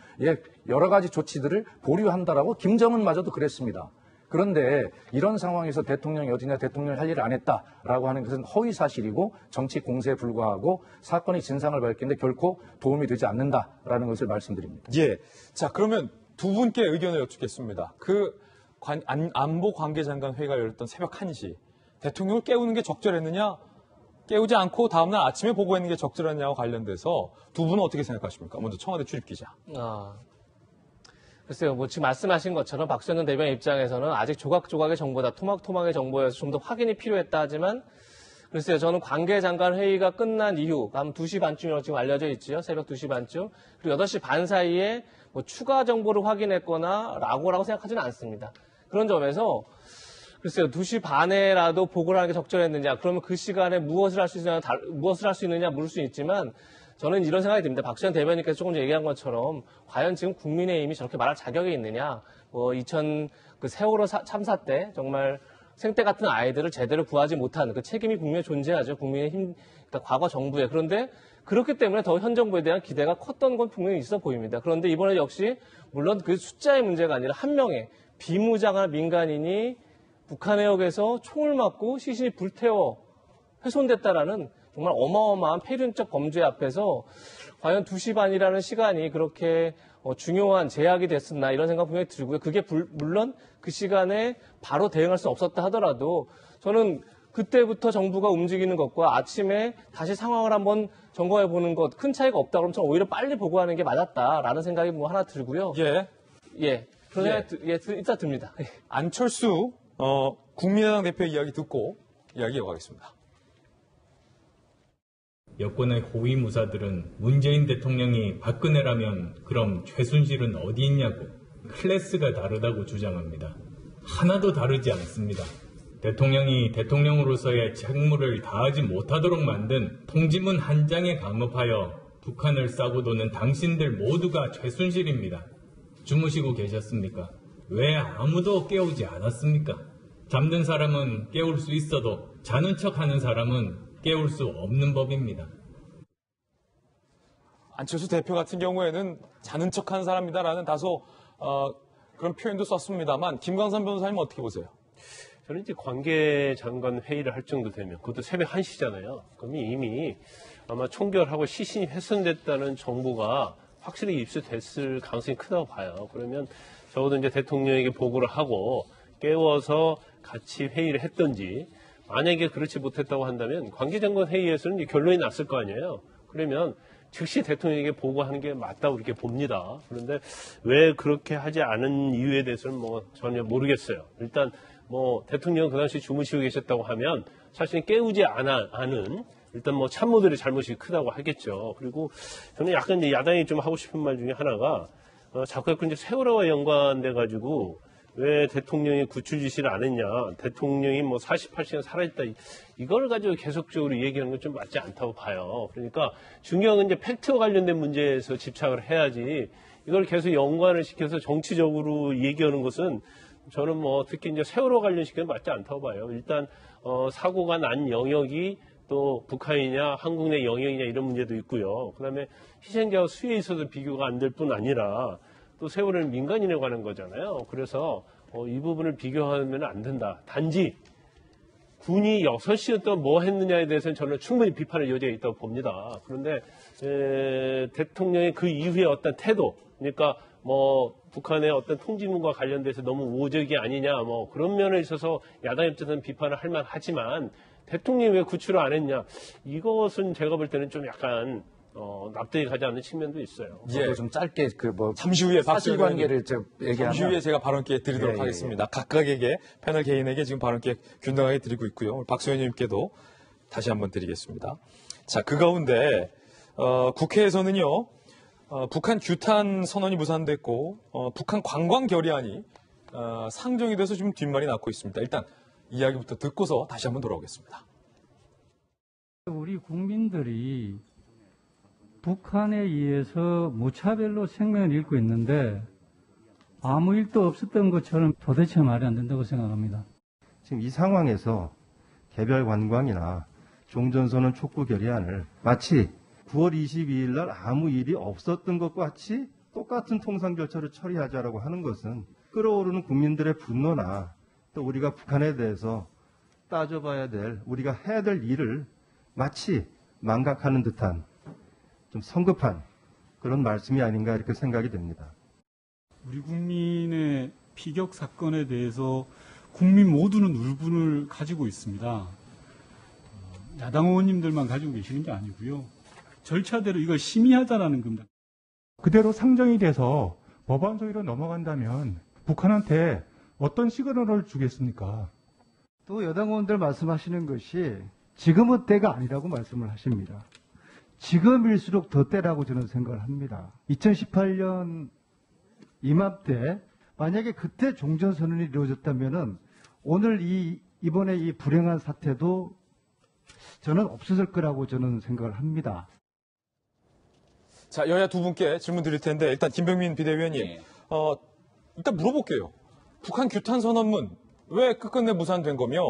Speaker 4: 여러 가지 조치들을 보류한다라고 김정은마저도 그랬습니다. 그런데 이런 상황에서 대통령이 어디냐 대통령이 할 일을 안 했다라고 하는 것은 허위사실이고 정치 공세에 불과하고 사건의 진상을 밝히는데 결코 도움이 되지 않는다라는 것을 말씀드립니다.
Speaker 1: 예. 자, 그러면 두 분께 의견을 여쭙겠습니다. 안보 관계장관 회의가 열렸던 새벽 1시 대통령을 깨우는 게 적절했느냐? 깨우지 않고 다음날 아침에 보고했는 게 적절했냐와 관련돼서 두 분은 어떻게 생각하십니까? 먼저 청와대 출입기자.
Speaker 2: 글쎄요, 지금 말씀하신 것처럼 박수현 대변인 입장에서는 아직 조각조각의 정보다 토막토막의 정보여서 좀 더 확인이 필요했다 하지만 글쎄요, 저는 관계장관 회의가 끝난 이후 한 2시 반쯤이라고 지금 알려져 있죠. 새벽 2시 반쯤. 그리고 8시 반 사이에 추가 정보를 확인했거나 라고 생각하지는 않습니다. 그런 점에서 글쎄요, 2시 반에라도 보고를 하는 게 적절했느냐, 그러면 그 시간에 무엇을 할 수 있느냐 물을 수 있지만 저는 이런 생각이 듭니다. 박수현 대변인께서 조금 전에 얘기한 것처럼 과연 지금 국민의힘이 저렇게 말할 자격이 있느냐, 2000 세월호 참사 때 정말 생태 같은 아이들을 제대로 구하지 못한 그 책임이 분명히 존재하죠. 국민의힘, 그러니까 과거 정부에. 그런데 그렇기 때문에 더 현 정부에 대한 기대가 컸던 건 분명히 있어 보입니다. 그런데 이번에 역시 물론 그 숫자의 문제가 아니라 한 명의 비무장한 민간인이 북한 해역에서 총을 맞고 시신이 불태워 훼손됐다라는 정말 어마어마한 폐륜적 범죄 앞에서 과연 2시 반이라는 시간이 그렇게 중요한 제약이 됐었나 이런 생각 분명히 들고요. 그게 물론 그 시간에 바로 대응할 수 없었다 하더라도 저는 그때부터 정부가 움직이는 것과 아침에 다시 상황을 한번 점검해 보는 것 큰 차이가 없다 그러면 저는 오히려 빨리 보고하는 게 맞았다라는 생각이 하나 들고요.
Speaker 1: 예.
Speaker 2: 그런 생각이 일단 듭니다.
Speaker 1: 안철수 국민의당 대표 이야기 듣고 이야기 이어가겠습니다.
Speaker 9: 여권의 호위무사들은 문재인 대통령이 박근혜라면 그럼 최순실은 어디 있냐고 클래스가 다르다고 주장합니다. 하나도 다르지 않습니다. 대통령이 대통령으로서의 책무를 다하지 못하도록 만든 통지문 한 장에 감업하여 북한을 싸고 도는 당신들 모두가 최순실입니다. 주무시고 계셨습니까? 왜 아무도 깨우지 않았습니까? 잠든 사람은 깨울 수 있어도 자는 척하는 사람은 깨울 수 없는 법입니다.
Speaker 1: 안철수 대표 같은 경우에는 자는 척하는 사람이다라는 다소 그런 표현도 썼습니다만 김광삼 변호사님 어떻게 보세요?
Speaker 5: 저는 이제 관계장관 회의를 할 정도 되면 그것도 새벽 1시잖아요. 그러면 이미 아마 총결하고 시신이 훼손됐다는 정보가 확실히 입수됐을 가능성이 크다고 봐요. 그러면 적어도 이제 대통령에게 보고를 하고 깨워서 같이 회의를 했던지, 만약에 그렇지 못했다고 한다면 관계장관 회의에서는 이제 결론이 났을 거 아니에요. 그러면 즉시 대통령에게 보고하는 게 맞다고 이렇게 봅니다. 그런데 왜 그렇게 하지 않은 이유에 대해서는 뭐 전혀 모르겠어요. 일단 뭐 대통령 그 당시 주무시고 계셨다고 하면 사실 깨우지 않은 일단 뭐 참모들의 잘못이 크다고 하겠죠. 그리고 저는 약간 이제 야당이 좀 하고 싶은 말 중에 하나가 자꾸 이제 세월호와 연관돼 가지고 왜 대통령이 구출 지시를 안 했냐, 대통령이 뭐 48시간 살아있다, 이걸 가지고 계속적으로 얘기하는 건 좀 맞지 않다고 봐요. 그러니까 중요한 건 이제 팩트와 관련된 문제에서 집착을 해야지, 이걸 계속 연관을 시켜서 정치적으로 얘기하는 것은 저는 뭐 특히 이제 세월호 관련시켜서 맞지 않다고 봐요. 일단 사고가 난 영역이 또 북한이냐 한국 내 영역이냐 이런 문제도 있고요. 그다음에 희생자와 수혜에 있어서 비교가 안 될 뿐 아니라 또 세월호는 민간인에 관한 거잖아요. 그래서 이 부분을 비교하면 안 된다. 단지 군이 6시간 동안 뭐 했느냐에 대해서는 저는 충분히 비판의 여지가 있다고 봅니다. 그런데 대통령의 그 이후의 어떤 태도, 그러니까 뭐 북한의 어떤 통지문과 관련돼서 너무 우호적이 아니냐, 뭐 그런 면에 있어서 야당 입장에서는 비판을 할 만하지만 대통령이 왜 구출을 안 했냐, 이것은 제가 볼 때는 좀 약간 납득이 가지 않는 측면도 있어요.
Speaker 4: 저도 좀 짧게
Speaker 1: 잠시 후에
Speaker 4: 사실관계를 얘기하면
Speaker 1: 잠시 후에 제가 발언 기회 드리도록 하겠습니다. 각각에게 패널 개인에게 지금 발언 기회 균등하게 드리고 있고요. 박수 의원님께도 다시 한번 드리겠습니다. 자, 그 가운데 국회에서는요. 북한 규탄 선언이 무산됐고 북한 관광 결의안이 상정이 돼서 지금 뒷말이 났고 있습니다. 일단 이야기부터 듣고서 다시 한번 돌아오겠습니다.
Speaker 10: 우리 국민들이 북한에 의해서 무차별로 생명을 잃고 있는데 아무 일도 없었던 것처럼 도대체 말이 안 된다고 생각합니다.
Speaker 11: 지금 이 상황에서 개별 관광이나 종전선언 촉구 결의안을 마치 9월 22일 날 아무 일이 없었던 것과 같이 똑같은 통상 절차를 처리하자라고 하는 것은 끓어오르는 국민들의 분노나 또 우리가 북한에 대해서 따져봐야 될, 우리가 해야 될 일을 마치 망각하는 듯한 좀 성급한 그런 말씀이 아닌가 이렇게 생각이 됩니다.
Speaker 6: 우리 국민의 피격 사건에 대해서 국민 모두는 울분을 가지고 있습니다. 야당 의원님들만 가지고 계시는 게 아니고요. 절차대로 이걸 심의하자라는 겁니다.
Speaker 12: 그대로 상정이 돼서 법안 소위로 넘어간다면 북한한테 어떤 시그널을 주겠습니까?
Speaker 13: 또 여당 의원들 말씀하시는 것이 지금은 때가 아니라고 말씀을 하십니다. 지금일수록 더 때라고 저는 생각을 합니다. 2018년 이맘때 만약에 그때 종전선언이 이루어졌다면은 오늘 이번에 이 불행한 사태도 저는 없어질 거라고 저는 생각을 합니다.
Speaker 1: 자, 여야 두 분께 질문 드릴 텐데 일단 김병민 비대위원님, 일단 물어볼게요. 북한 규탄 선언문 왜 끝끝내 무산된 거며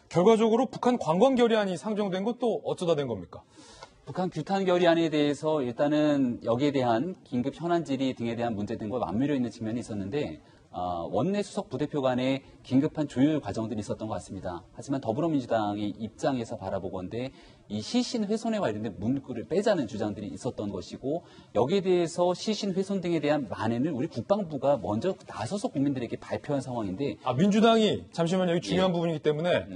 Speaker 1: 결과적으로 북한 관광 결의안이 상정된 것도 어쩌다 된 겁니까?
Speaker 3: 북한 규탄 결의안에 대해서 일단은 여기에 대한 긴급 현안 질의 등에 대한 문제 등과 맞물려 있는 측면이 있었는데 원내 수석 부대표 간의 긴급한 조율 과정들이 있었던 것 같습니다. 하지만 더불어민주당의 입장에서 바라보건대 이 시신 훼손에 관련된 문구를 빼자는 주장들이 있었던 것이고 여기에 대해서 시신 훼손 등에 대한 만행을 우리 국방부가 먼저 나서서 국민들에게 발표한 상황인데
Speaker 1: 민주당이 잠시만요. 여기 중요한 부분이기 때문에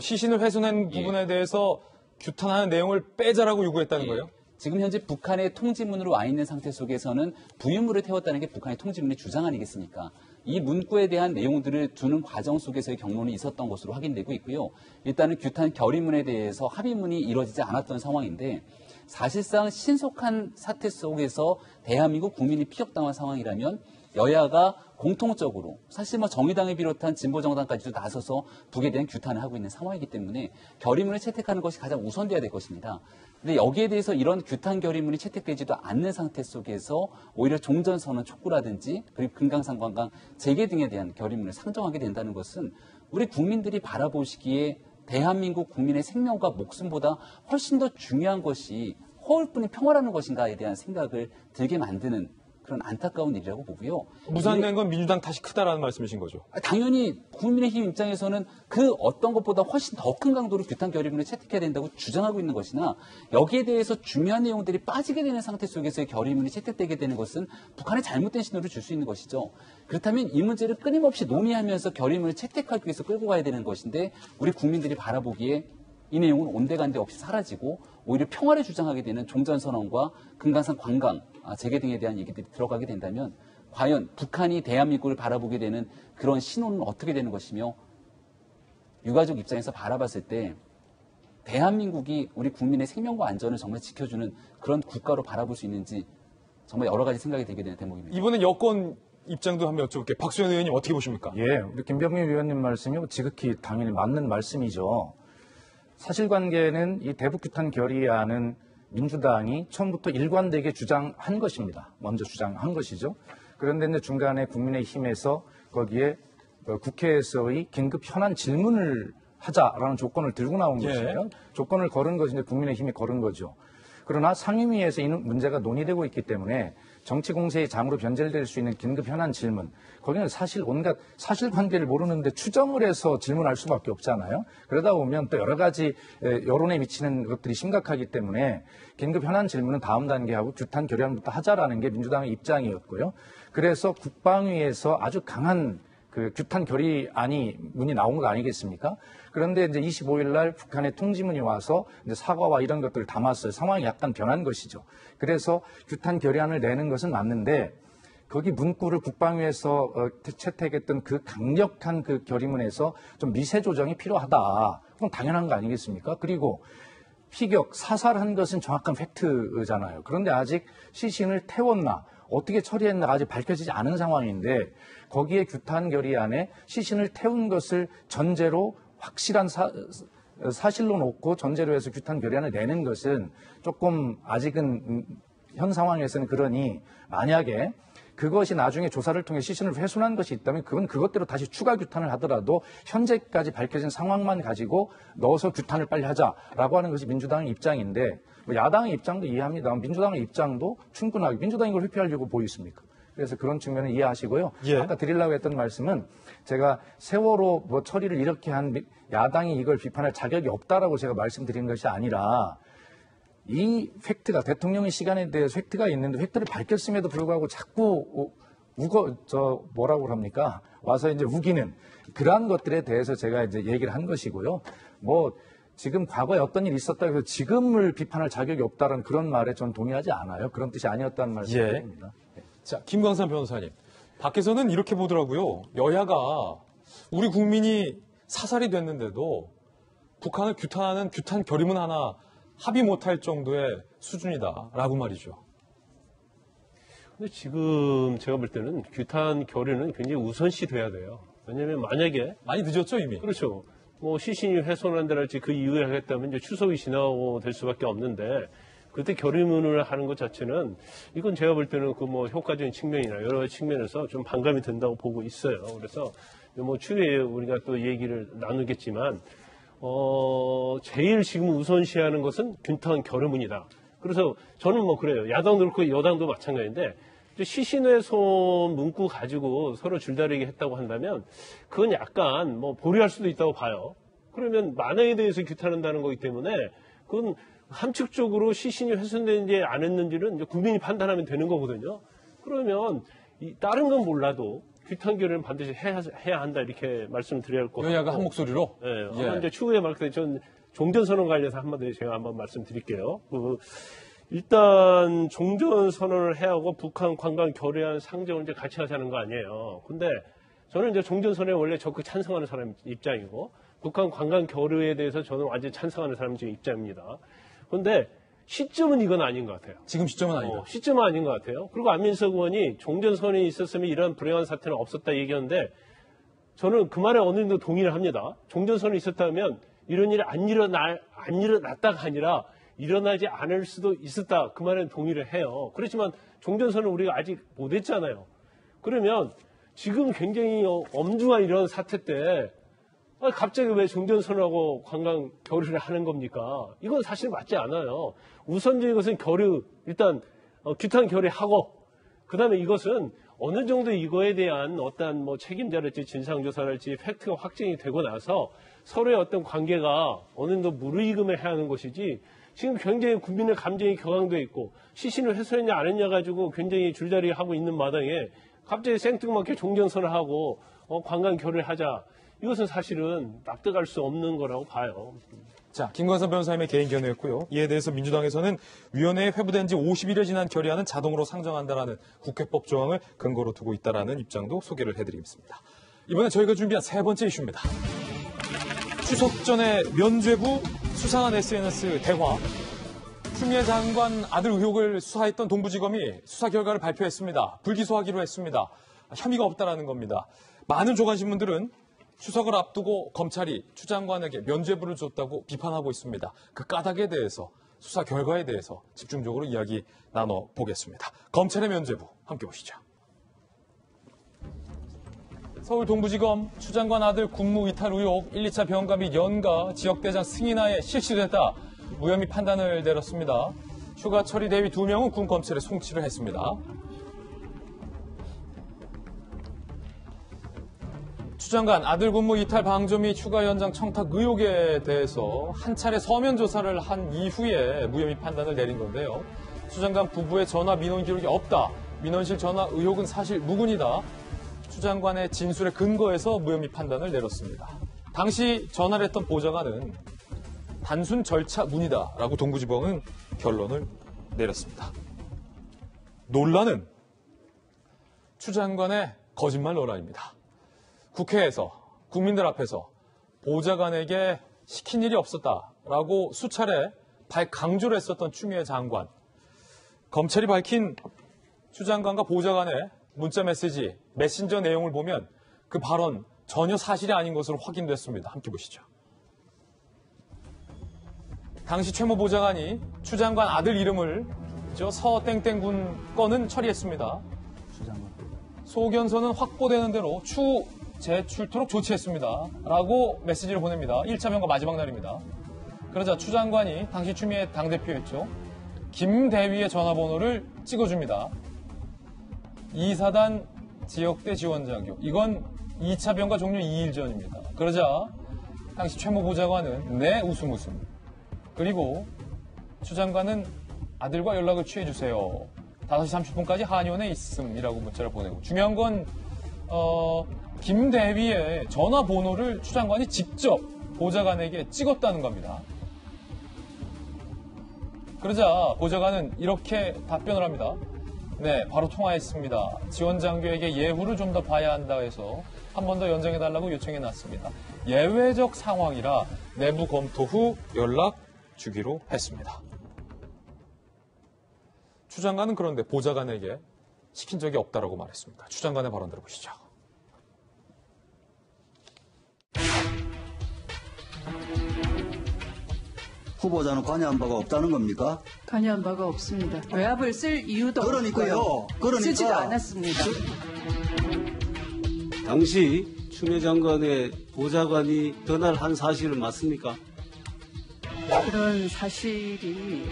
Speaker 1: 시신을 훼손한 부분에 대해서 규탄하는 내용을 빼자라고 요구했다는 거예요?
Speaker 3: 지금 현재 북한의 통지문으로 와 있는 상태 속에서는 부유물을 태웠다는 게 북한의 통지문의 주장 아니겠습니까? 이 문구에 대한 내용들을 두는 과정 속에서의 경론이 있었던 것으로 확인되고 있고요. 일단은 규탄 결의문에 대해서 합의문이 이루어지지 않았던 상황인데 사실상 신속한 사태 속에서 대한민국 국민이 피격당한 상황이라면 여야가 공통적으로 사실 뭐 정의당을 비롯한 진보정당까지도 나서서 북에 대한 규탄을 하고 있는 상황이기 때문에 결의문을 채택하는 것이 가장 우선돼야 될 것입니다. 근데 여기에 대해서 이런 규탄 결의문이 채택되지도 않는 상태 속에서 오히려 종전선언 촉구라든지 그리고 금강산 관광 재개 등에 대한 결의문을 상정하게 된다는 것은 우리 국민들이 바라보시기에 대한민국 국민의 생명과 목숨보다 훨씬 더 중요한 것이 허울뿐인 평화라는 것인가에 대한 생각을 들게 만드는 그런 안타까운 일이라고 보고요.
Speaker 1: 무산된 건 민주당 탓이 크다라는 말씀이신 거죠?
Speaker 3: 당연히 국민의힘 입장에서는 그 어떤 것보다 훨씬 더 큰 강도로 규탄 결의문을 채택해야 된다고 주장하고 있는 것이나 여기에 대해서 중요한 내용들이 빠지게 되는 상태 속에서의 결의문이 채택되게 되는 것은 북한의 잘못된 신호를 줄 수 있는 것이죠. 그렇다면 이 문제를 끊임없이 논의하면서 결의문을 채택하기 위해서 끌고 가야 되는 것인데 우리 국민들이 바라보기에 이 내용은 온데간데 없이 사라지고 오히려 평화를 주장하게 되는 종전선언과 금강산 관광 재개 등에 대한 얘기들이 들어가게 된다면 과연 북한이 대한민국을 바라보게 되는 그런 신호는 어떻게 되는 것이며 유가족 입장에서 바라봤을 때 대한민국이 우리 국민의 생명과 안전을 정말 지켜주는 그런 국가로 바라볼 수 있는지 정말 여러 가지 생각이 들게 되는 대목입니다.
Speaker 1: 이번엔 여권 입장도 한번 여쭤볼게요. 박수현 의원님 어떻게 보십니까?
Speaker 4: 예, 우리 김병민 의원님 말씀이 지극히 당연히 맞는 말씀이죠. 사실관계는 이 대북규탄 결의안은 민주당이 처음부터 일관되게 주장한 것입니다. 먼저 주장한 것이죠. 그런데 이제 중간에 국민의힘에서 거기에 국회에서의 긴급 현안 질문을 하자라는 조건을 들고 나온 것이에요. 조건을 걸은 것이 이제 국민의힘이 걸은 거죠. 그러나 상임위에서 이 문제가 논의되고 있기 때문에 정치 공세의 장으로 변질될 수 있는 긴급 현안 질문, 거기는 사실 온갖 사실관계를 모르는데 추정을 해서 질문할 수밖에 없잖아요. 그러다 보면 또 여러 가지 여론에 미치는 것들이 심각하기 때문에 긴급 현안 질문은 다음 단계하고 규탄 결의안부터 하자라는 게 민주당의 입장이었고요. 그래서 국방위에서 아주 강한 그 규탄 문이 나온 거 아니겠습니까? 그런데 이제 25일 날 북한의 통지문이 와서 이제 사과와 이런 것들을 담았어요. 상황이 약간 변한 것이죠. 그래서 규탄 결의안을 내는 것은 맞는데 거기 문구를 국방위에서 채택했던 그 강력한 그 결의문에서 좀 미세 조정이 필요하다. 그건 당연한 거 아니겠습니까? 그리고 피격, 사살한 것은 정확한 팩트잖아요. 그런데 아직 시신을 태웠나 어떻게 처리했나 아직 밝혀지지 않은 상황인데 거기에 규탄 결의안에 시신을 태운 것을 전제로 확실한 사실로 놓고 전제로 해서 규탄 결의안을 내는 것은 조금 아직은 현 상황에서는 그러니 만약에 그것이 나중에 조사를 통해 시신을 훼손한 것이 있다면 그건 그것대로 다시 추가 규탄을 하더라도 현재까지 밝혀진 상황만 가지고 넣어서 규탄을 빨리 하자라고 하는 것이 민주당의 입장인데 뭐 야당의 입장도 이해합니다. 민주당의 입장도 충분하게 민주당이 이걸 회피하려고 보이십니까? 그래서 그런 측면을 이해하시고요. 아까 드리려고 했던 말씀은 제가 세월호 뭐 처리를 이렇게 한 야당이 이걸 비판할 자격이 없다라고 제가 말씀드린 것이 아니라 이 팩트가 대통령의 시간에 대해서 팩트가 있는데 팩트를 밝혔음에도 불구하고 자꾸 뭐라고 합니까? 와서 이제 우기는 그러한 것들에 대해서 제가 이제 얘기를 한 것이고요. 뭐 지금 과거에 어떤 일이 있었다 해서 지금을 비판할 자격이 없다는 그런 말에 전 동의하지 않아요. 그런 뜻이 아니었다는 말씀입니다.
Speaker 1: 자, 김광산 변호사님. 밖에서는 이렇게 보더라고요. 여야가 우리 국민이 사살이 됐는데도 북한을 규탄하는 규탄 결의문 하나 합의 못할 정도의 수준이다라고 말이죠.
Speaker 5: 근데 지금 제가 볼 때는 규탄 결의는 굉장히 우선시 돼야 돼요. 왜냐하면 만약에
Speaker 1: 많이 늦었죠 이미.
Speaker 5: 그렇죠. 뭐 시신이 훼손한다랄지 그 이후에 하겠다면 이제 추석이 지나고 될 수밖에 없는데 그때 결의문을 하는 것 자체는 이건 제가 볼 때는 그 뭐 효과적인 측면이나 여러 가지 측면에서 좀 반감이 든다고 보고 있어요. 그래서 뭐 추후에 우리가 또 얘기를 나누겠지만 제일 지금 우선시하는 것은 규탄 결의문이다. 그래서 저는 뭐 그래요. 야당도 그렇고 여당도 마찬가지인데 시신훼손 문구 가지고 서로 줄다리기 했다고 한다면 그건 약간 뭐 보류할 수도 있다고 봐요. 그러면 만행에 대해서 규탄한다는 거기 때문에 그건 함축적으로 시신이 훼손되는지 안 했는지는 이제 국민이 판단하면 되는 거거든요. 그러면 다른 건 몰라도 규탄 결의는 반드시 해야 한다 이렇게 말씀드려야 할 것 같고.
Speaker 1: 여야가 한 목소리로?
Speaker 5: 네. 이제 추후에 말할 전 종전선언 관련해서 한마디 제가 한번 말씀드릴게요. 일단 종전선언을 해야 하고 북한 관광 결의안 상정을 이제 같이 하자는 거 아니에요. 근데 저는 이제 종전선언에 원래 적극 찬성하는 사람 입장이고 북한 관광 결의에 대해서 저는 완전히 찬성하는 사람 지금 입장입니다. 그런데 시점은 이건 아닌 것 같아요.
Speaker 1: 지금 시점은 아니다.
Speaker 5: 시점은 아닌 것 같아요. 그리고 안민석 의원이 종전선언이 있었으면 이런 불행한 사태는 없었다 얘기하는데 저는 그 말에 어느 정도 동의를 합니다. 종전선언이 있었다면 이런 일이 안 일어났다가 아니라 일어나지 않을 수도 있었다. 그 말에는 동의를 해요. 그렇지만 종전선언을 우리가 아직 못했잖아요. 그러면 지금 굉장히 엄중한 이런 사태 때 갑자기 왜 종전선언하고 관광 교류를 하는 겁니까? 이건 사실 맞지 않아요. 우선적인 것은 교류, 일단 규탄 교류하고 그다음에 이것은 어느 정도 이거에 대한 어떤 뭐 책임자랄지 진상조사랄지 팩트가 확정이 되고 나서 서로의 어떤 관계가 어느 정도 무르익음을 해야 하는 것이지 지금 굉장히 국민의 감정이 격앙돼 있고 시신을 회수했냐 안 했냐 가지고 굉장히 줄다리기 하고 있는 마당에 갑자기 생뚱맞게 종전선언하고 관광 교류를 하자. 이것은 사실은 납득할 수 없는 거라고 봐요.
Speaker 1: 자, 김광선 변호사님의 개인 견해였고요. 이에 대해서 민주당에서는 위원회에 회부된 지 50일이 지난 결의안은 자동으로 상정한다라는 국회법 조항을 근거로 두고 있다라는 입장도 소개를 해드리겠습니다. 이번에 저희가 준비한 세 번째 이슈입니다. 추석 전에 면죄부 수상한 SNS 대화. 추미애 장관 아들 의혹을 수사했던 동부지검이 수사 결과를 발표했습니다. 불기소하기로 했습니다. 혐의가 없다라는 겁니다. 많은 조간신문들은 추석을 앞두고 검찰이 추 장관에게 면죄부를 줬다고 비판하고 있습니다. 그 까닭에 대해서 수사 결과에 대해서 집중적으로 이야기 나눠보겠습니다. 검찰의 면죄부 함께 보시죠. 서울 동부지검 추 장관 아들 군무 이탈 의혹 1, 2차 병가 및 연가 지역대장 승인하에 실시됐다. 무혐의 판단을 내렸습니다. 추가 처리 대위 2명은 군 검찰에 송치를 했습니다. 추 장관 아들 군무 이탈 방조 및 추가 연장 청탁 의혹에 대해서 한 차례 서면 조사를 한 이후에 무혐의 판단을 내린 건데요. 추 장관 부부의 전화 민원 기록이 없다. 민원실 전화 의혹은 사실 무근이다. 추 장관의 진술에 근거해서 무혐의 판단을 내렸습니다. 당시 전화를 했던 보좌관은 단순 절차 문이다라고 동부지법은 결론을 내렸습니다. 논란은 추 장관의 거짓말 논란입니다. 국회에서 국민들 앞에서 보좌관에게 시킨 일이 없었다라고 수차례 강조를 했었던 추미애 장관. 검찰이 밝힌 추 장관과 보좌관의 문자 메시지, 메신저 내용을 보면 그 발언 전혀 사실이 아닌 것으로 확인됐습니다. 함께 보시죠. 당시 최모 보좌관이 추 장관 아들 이름을 서땡땡군 건은 처리했습니다. 소견서는 확보되는 대로 추 재출토록 조치했습니다. 라고 메시지를 보냅니다. 1차 병가 마지막 날입니다. 그러자 추 장관이 당시 추미애 당대표였죠. 김대위의 전화번호를 찍어줍니다. 2사단 지역대 지원장교. 이건 2차 병가 종료 2일 전입니다. 그러자 당시 최모 보좌관은 네 웃음. 그리고 추 장관은 아들과 연락을 취해주세요. 5시 30분까지 한의원에 있음이라고 문자를 보내고 중요한 건 김대위의 전화번호를 추 장관이 직접 보좌관에게 찍었다는 겁니다. 그러자 보좌관은 이렇게 답변을 합니다. 네, 바로 통화했습니다. 지원장교에게 예후를 좀 더 봐야 한다 해서 한 번 더 연장해달라고 요청해놨습니다. 예외적 상황이라 내부 검토 후 연락 주기로 했습니다. 추 장관은 그런데 보좌관에게 시킨 적이 없다라고 말했습니다. 추 장관의 발언 들어보시죠.
Speaker 14: 후보자는 관여한 바가 없다는 겁니까?
Speaker 15: 관여한 바가 없습니다. 외압을 쓸 이유도 없고요. 쓰지도 않았습니다.
Speaker 16: 당시 추미애 장관의 보좌관이 전화를 한 사실은 맞습니까?
Speaker 15: 그런 사실이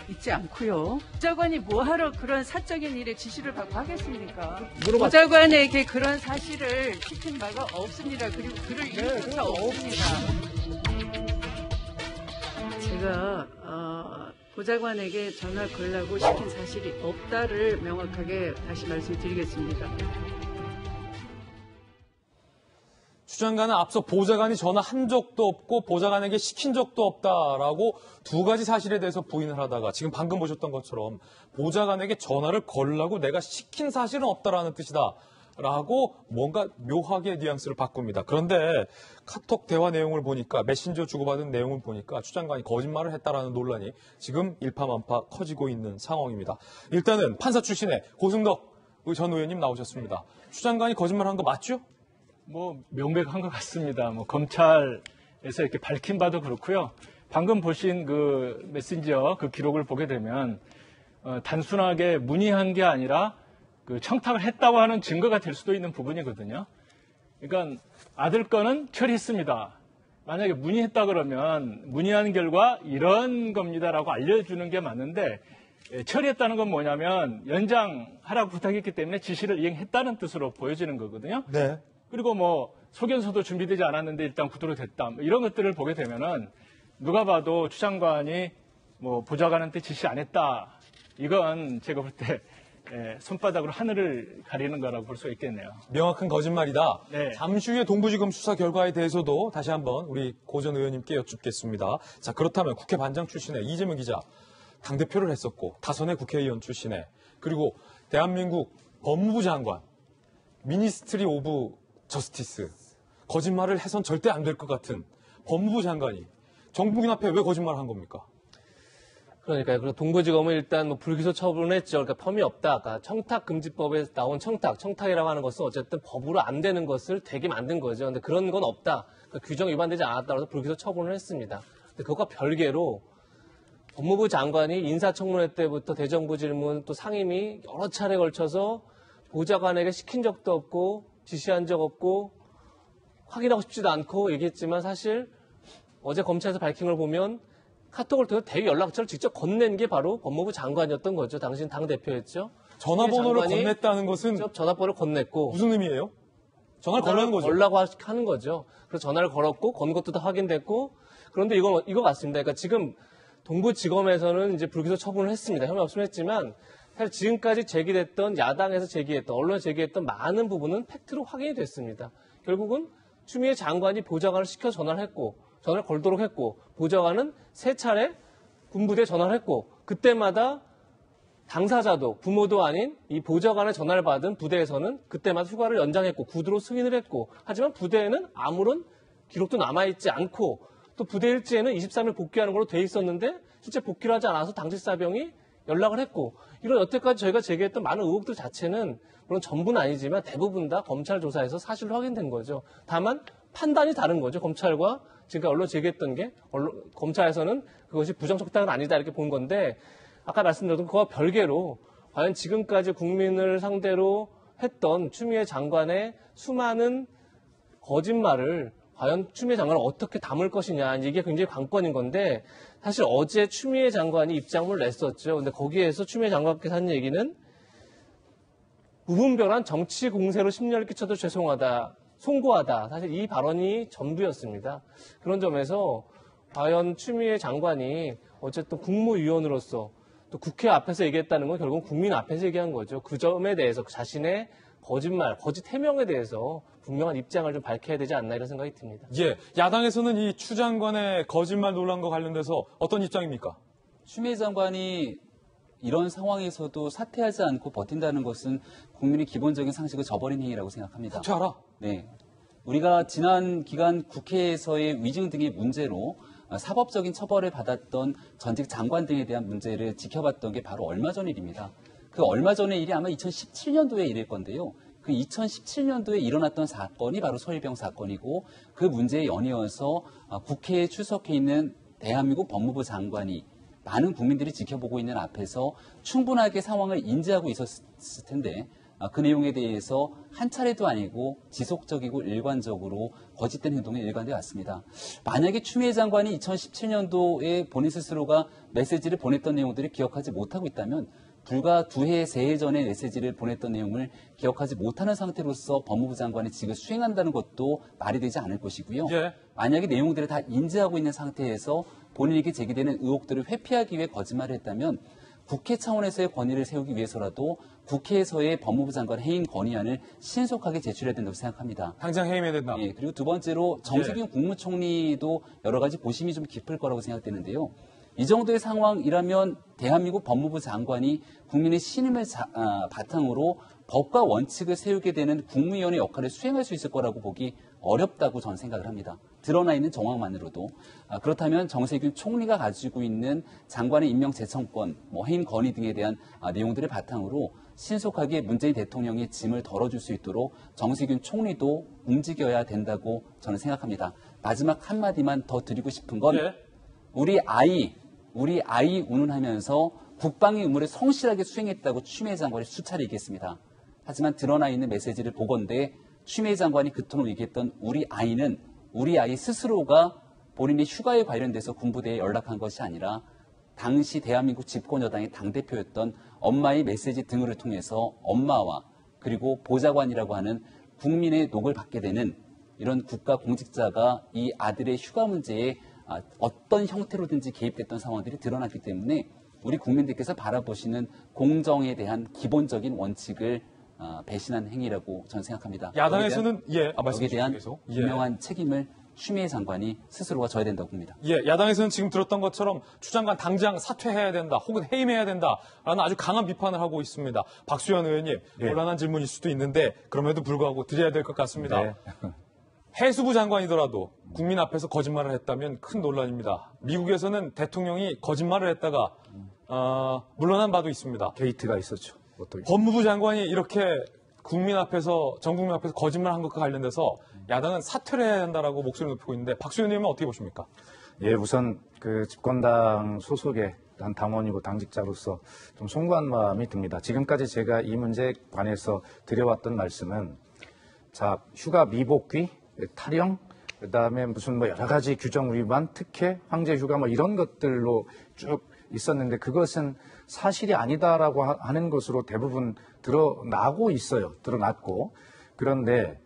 Speaker 15: 있지 않고요. 보좌관이 뭐하러 그런 사적인 일에 지시를 받고 하겠습니까? 보좌관에게 그런 사실을 시킨 바가 없습니다. 그리고 그럴 이유조차 없습니다. 제가 보좌관에게 전화 걸라고 시킨 사실이 없다를 명확하게 다시 말씀드리겠습니다.
Speaker 1: 추 장관은 앞서 보좌관이 전화한 적도 없고 보좌관에게 시킨 적도 없다라고 두 가지 사실에 대해서 부인을 하다가 지금 방금 보셨던 것처럼 보좌관에게 전화를 걸라고 내가 시킨 사실은 없다라는 뜻이다 라고 뭔가 묘하게 뉘앙스를 바꿉니다. 그런데 카톡 대화 내용을 보니까 메신저 주고받은 내용을 보니까 추 장관이 거짓말을 했다라는 논란이 지금 일파만파 커지고 있는 상황입니다. 일단은 판사 출신의 고승덕 전 의원님 나오셨습니다. 추 장관이 거짓말한 거 맞죠?
Speaker 17: 뭐 명백한 것 같습니다. 뭐 검찰에서 이렇게 밝힌 바도 그렇고요. 방금 보신 그 메신저 그 기록을 보게 되면 단순하게 문의한 게 아니라 그 청탁을 했다고 하는 증거가 될 수도 있는 부분이거든요. 그러니까 아들 거는 처리했습니다. 만약에 문의했다 그러면 문의한 결과 이런 겁니다라고 알려주는 게 맞는데 처리했다는 건 뭐냐면 연장하라고 부탁했기 때문에 지시를 이행했다는 뜻으로 보여지는 거거든요.
Speaker 1: 네.
Speaker 17: 그리고 뭐 소견서도 준비되지 않았는데 일단 구두로 됐다. 뭐 이런 것들을 보게 되면은 누가 봐도 추 장관이 뭐 보좌관한테 지시 안 했다. 이건 제가 볼 때 손바닥으로 하늘을 가리는 거라고 볼 수 있겠네요.
Speaker 1: 명확한 거짓말이다.
Speaker 17: 네.
Speaker 1: 잠시 후에 동부지검 수사 결과에 대해서도 다시 한번 우리 고 전 의원님께 여쭙겠습니다. 자, 그렇다면 국회 반장 출신의 이재명 기자, 당대표를 했었고 다선의 국회의원 출신의 그리고 대한민국 법무부 장관, 미니스트리 오브 저스티스, 거짓말을 해선 절대 안 될 것 같은 법무부 장관이 정부인 앞에 왜 거짓말을 한 겁니까?
Speaker 2: 그러니까요. 그리고 동부지검은 일단 뭐 불기소 처분을 했죠. 그러니까 펌이 없다. 그러니까 청탁금지법에 나온 청탁이라고 하는 것은 어쨌든 법으로 안 되는 것을 되게 만든 거죠. 근데 그런 건 없다. 그러니까 규정 위반되지 않았다고 해서 불기소 처분을 했습니다. 근데 그것과 별개로 법무부 장관이 인사청문회 때부터 대정부 질문 또 상임위 여러 차례 걸쳐서 보좌관에게 시킨 적도 없고 지시한 적 없고 확인하고 싶지도 않고 얘기했지만 사실 어제 검찰에서 밝힌 걸 보면 카톡을 통해 대기 연락처를 직접 건넨 게 바로 법무부 장관이었던 거죠. 당신 당대표였죠.
Speaker 1: 전화번호를 건넸다는 것은
Speaker 2: 전화번호를 건넸고
Speaker 1: 무슨 의미예요? 전화를 걸라는 거죠.
Speaker 2: 걸라고 하는 거죠. 그래서 전화를 걸었고 건 것도 다 확인됐고 그런데 이거 맞습니다. 그러니까 지금 동부지검에서는 이제 불기소 처분을 했습니다. 혐의 없음을 했지만 사실 지금까지 제기됐던 야당에서 제기했던 언론에서 제기했던 많은 부분은 팩트로 확인이 됐습니다. 결국은 추미애 장관이 보좌관을 시켜 전화를 했고 전화를 걸도록 했고 보좌관은 3차례 군부대에 전화를 했고 그때마다 당사자도 부모도 아닌 이 보좌관의 전화를 받은 부대에서는 그때마다 휴가를 연장했고 구두로 승인을 했고 하지만 부대에는 아무런 기록도 남아있지 않고 또 부대 일지에는 23일 복귀하는 걸로 돼 있었는데 실제 복귀를 하지 않아서 당직 사병이 연락을 했고 이런 여태까지 저희가 제기했던 많은 의혹들 자체는 물론 전부는 아니지만 대부분 다 검찰 조사에서 사실로 확인된 거죠. 다만 판단이 다른 거죠. 검찰과 지금까지 언론 제기했던 게 검찰에서는 그것이 부정적당은 아니다 이렇게 본 건데 아까 말씀드렸던 그와 별개로 과연 지금까지 국민을 상대로 했던 추미애 장관의 수많은 거짓말을 과연 추미애 장관을 어떻게 담을 것이냐 이게 굉장히 관건인 건데 사실 어제 추미애 장관이 입장문을 냈었죠. 근데 거기에서 추미애 장관께서 한 얘기는 무분별한 정치 공세로 심려를 끼쳐도 죄송하다. 송구하다. 사실 이 발언이 전부였습니다. 그런 점에서 과연 추미애 장관이 어쨌든 국무위원으로서 또 국회 앞에서 얘기했다는 건 결국은 국민 앞에서 얘기한 거죠. 그 점에 대해서 자신의 거짓말, 거짓 해명에 대해서 분명한 입장을 좀 밝혀야 되지 않나 이런 생각이 듭니다.
Speaker 1: 예, 야당에서는 이 추 장관의 거짓말 논란과 관련돼서 어떤 입장입니까?
Speaker 3: 추미애 장관이 이런 상황에서도 사퇴하지 않고 버틴다는 것은 국민의 기본적인 상식을 저버린 행위라고 생각합니다.
Speaker 1: 사퇴하라?
Speaker 3: 네. 우리가 지난 기간 국회에서의 위증 등의 문제로 사법적인 처벌을 받았던 전직 장관 등에 대한 문제를 지켜봤던 게 바로 얼마 전 일입니다. 그 얼마 전의 일이 아마 2017년도의 일일 건데요. 그 2017년도에 일어났던 사건이 바로 서일병 사건이고 그 문제에 연이어서 국회에 출석해 있는 대한민국 법무부 장관이 많은 국민들이 지켜보고 있는 앞에서 충분하게 상황을 인지하고 있었을 텐데 그 내용에 대해서 한 차례도 아니고 지속적이고 일관적으로 거짓된 행동에 일관되어 왔습니다. 만약에 추미애 장관이 2017년도에 본인 스스로가 메시지를 보냈던 내용들을 기억하지 못하고 있다면 불과 2해, 3해 전에 메시지를 보냈던 내용을 기억하지 못하는 상태로서 법무부 장관이 직을 수행한다는 것도 말이 되지 않을 것이고요.
Speaker 1: 예.
Speaker 3: 만약에 내용들을 다 인지하고 있는 상태에서 본인에게 제기되는 의혹들을 회피하기 위해 거짓말을 했다면 국회 차원에서의 권위를 세우기 위해서라도 국회에서의 법무부 장관 해임 건의안을 신속하게 제출해야 된다고 생각합니다.
Speaker 1: 당장 해임해야 된다.
Speaker 3: 예, 그리고 두 번째로 정세균 국무총리도 여러 가지 고심이 좀 깊을 거라고 생각되는데요. 이 정도의 상황이라면 대한민국 법무부 장관이 국민의 신임을 바탕으로 법과 원칙을 세우게 되는 국무위원의 역할을 수행할 수 있을 거라고 보기 어렵다고 저는 생각을 합니다. 드러나 있는 정황만으로도. 그렇다면 정세균 총리가 가지고 있는 장관의 임명 제청권, 해임 건의 등에 대한 내용들을 바탕으로 신속하게 문재인 대통령의 짐을 덜어줄 수 있도록 정세균 총리도 움직여야 된다고 저는 생각합니다. 마지막 한마디만 더 드리고 싶은 건 우리 아이 운운하면서 국방의 의무를 성실하게 수행했다고 추미애 장관이 수차례 얘기했습니다. 하지만 드러나 있는 메시지를 보건대 추미애 장관이 그토록 얘기했던 우리 아이 스스로가 본인이 휴가에 관련돼서 군부대에 연락한 것이 아니라 당시 대한민국 집권 여당의 당대표였던 엄마의 메시지 등을 통해서 엄마와 그리고 보좌관이라고 하는 국민의 녹을 받게 되는 이런 국가 공직자가 이 아들의 휴가 문제에 어떤 형태로든지 개입됐던 상황들이 드러났기 때문에 우리 국민들께서 바라보시는 공정에 대한 기본적인 원칙을 배신한 행위라고 저는 생각합니다.
Speaker 1: 야당에서는
Speaker 3: 여기에 대한 분명한 책임을 추미애 장관이 스스로가 져야 된다고 봅니다.
Speaker 1: 야당에서는 지금 들었던 것처럼 추 장관 당장 사퇴해야 된다, 혹은 해임해야 된다라는 아주 강한 비판을 하고 있습니다. 박수현 의원님, 곤란한 질문일 수도 있는데 그럼에도 불구하고 드려야 될 것 같습니다. 해수부 장관이더라도 국민 앞에서 거짓말을 했다면 큰 논란입니다. 미국에서는 대통령이 거짓말을 했다가 물러난 바도 있습니다.
Speaker 4: 게이트가 있었죠.
Speaker 1: 법무부 장관이 이렇게 국민 앞에서, 전 국민 앞에서 거짓말한 것과 관련돼서 야당은 사퇴를 해야 된다라고 목소리를 높이고 있는데 박수현 의원님은 어떻게 보십니까?
Speaker 4: 우선 그 집권당 소속의 한 당원이고 당직자로서 좀 송구한 마음이 듭니다. 지금까지 제가 이 문제에 관해서 드려왔던 말씀은 휴가 미복귀, 탈영, 그다음에 무슨 여러 가지 규정 위반, 특혜, 황제 휴가 이런 것들로 쭉 있었는데 그것은 사실이 아니다라고 하는 것으로 대부분 드러나고 있어요. 드러났고. 그런데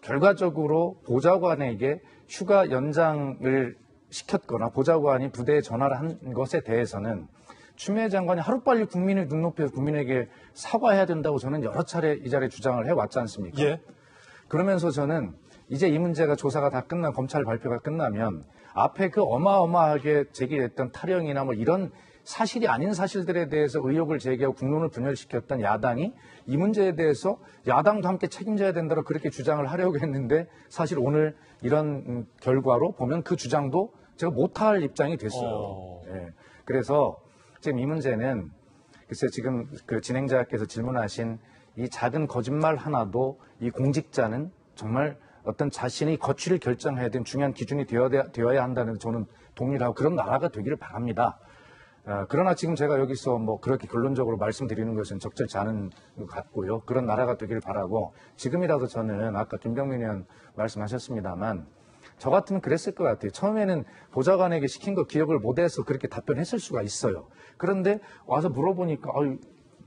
Speaker 4: 결과적으로 보좌관에게 휴가 연장을 시켰거나 보좌관이 부대에 전화를 한 것에 대해서는 추미애 장관이 하루빨리 국민의 눈높이에서 국민에게 사과해야 된다고 저는 여러 차례 이 자리에 주장을 해왔지 않습니까? 그러면서 저는 이제 이 문제가 조사가 다 끝난 검찰 발표가 끝나면 앞에 그 어마어마하게 제기됐던 탈영이나 이런 사실이 아닌 사실들에 대해서 의혹을 제기하고 국론을 분열시켰던 야당이 이 문제에 대해서 야당도 함께 책임져야 된다고 그렇게 주장을 하려고 했는데 사실 오늘 이런 결과로 보면 그 주장도 제가 못할 입장이 됐어요. 그래서 지금 이 문제는 글쎄 지금 그 진행자께서 질문하신 이 작은 거짓말 하나도 이 공직자는 정말 어떤 자신의 거취를 결정해야 되는 중요한 기준이 되어야 한다는 저는 동의를 하고 그런 나라가 되기를 바랍니다. 그러나 지금 제가 여기서 그렇게 결론적으로 말씀드리는 것은 적절치 않은 것 같고요. 그런 나라가 되기를 바라고 지금이라도 저는 아까 김병민 의원 말씀하셨습니다만 저 같으면 그랬을 것 같아요. 처음에는 보좌관에게 시킨 거 기억을 못해서 그렇게 답변했을 수가 있어요. 그런데 와서 물어보니까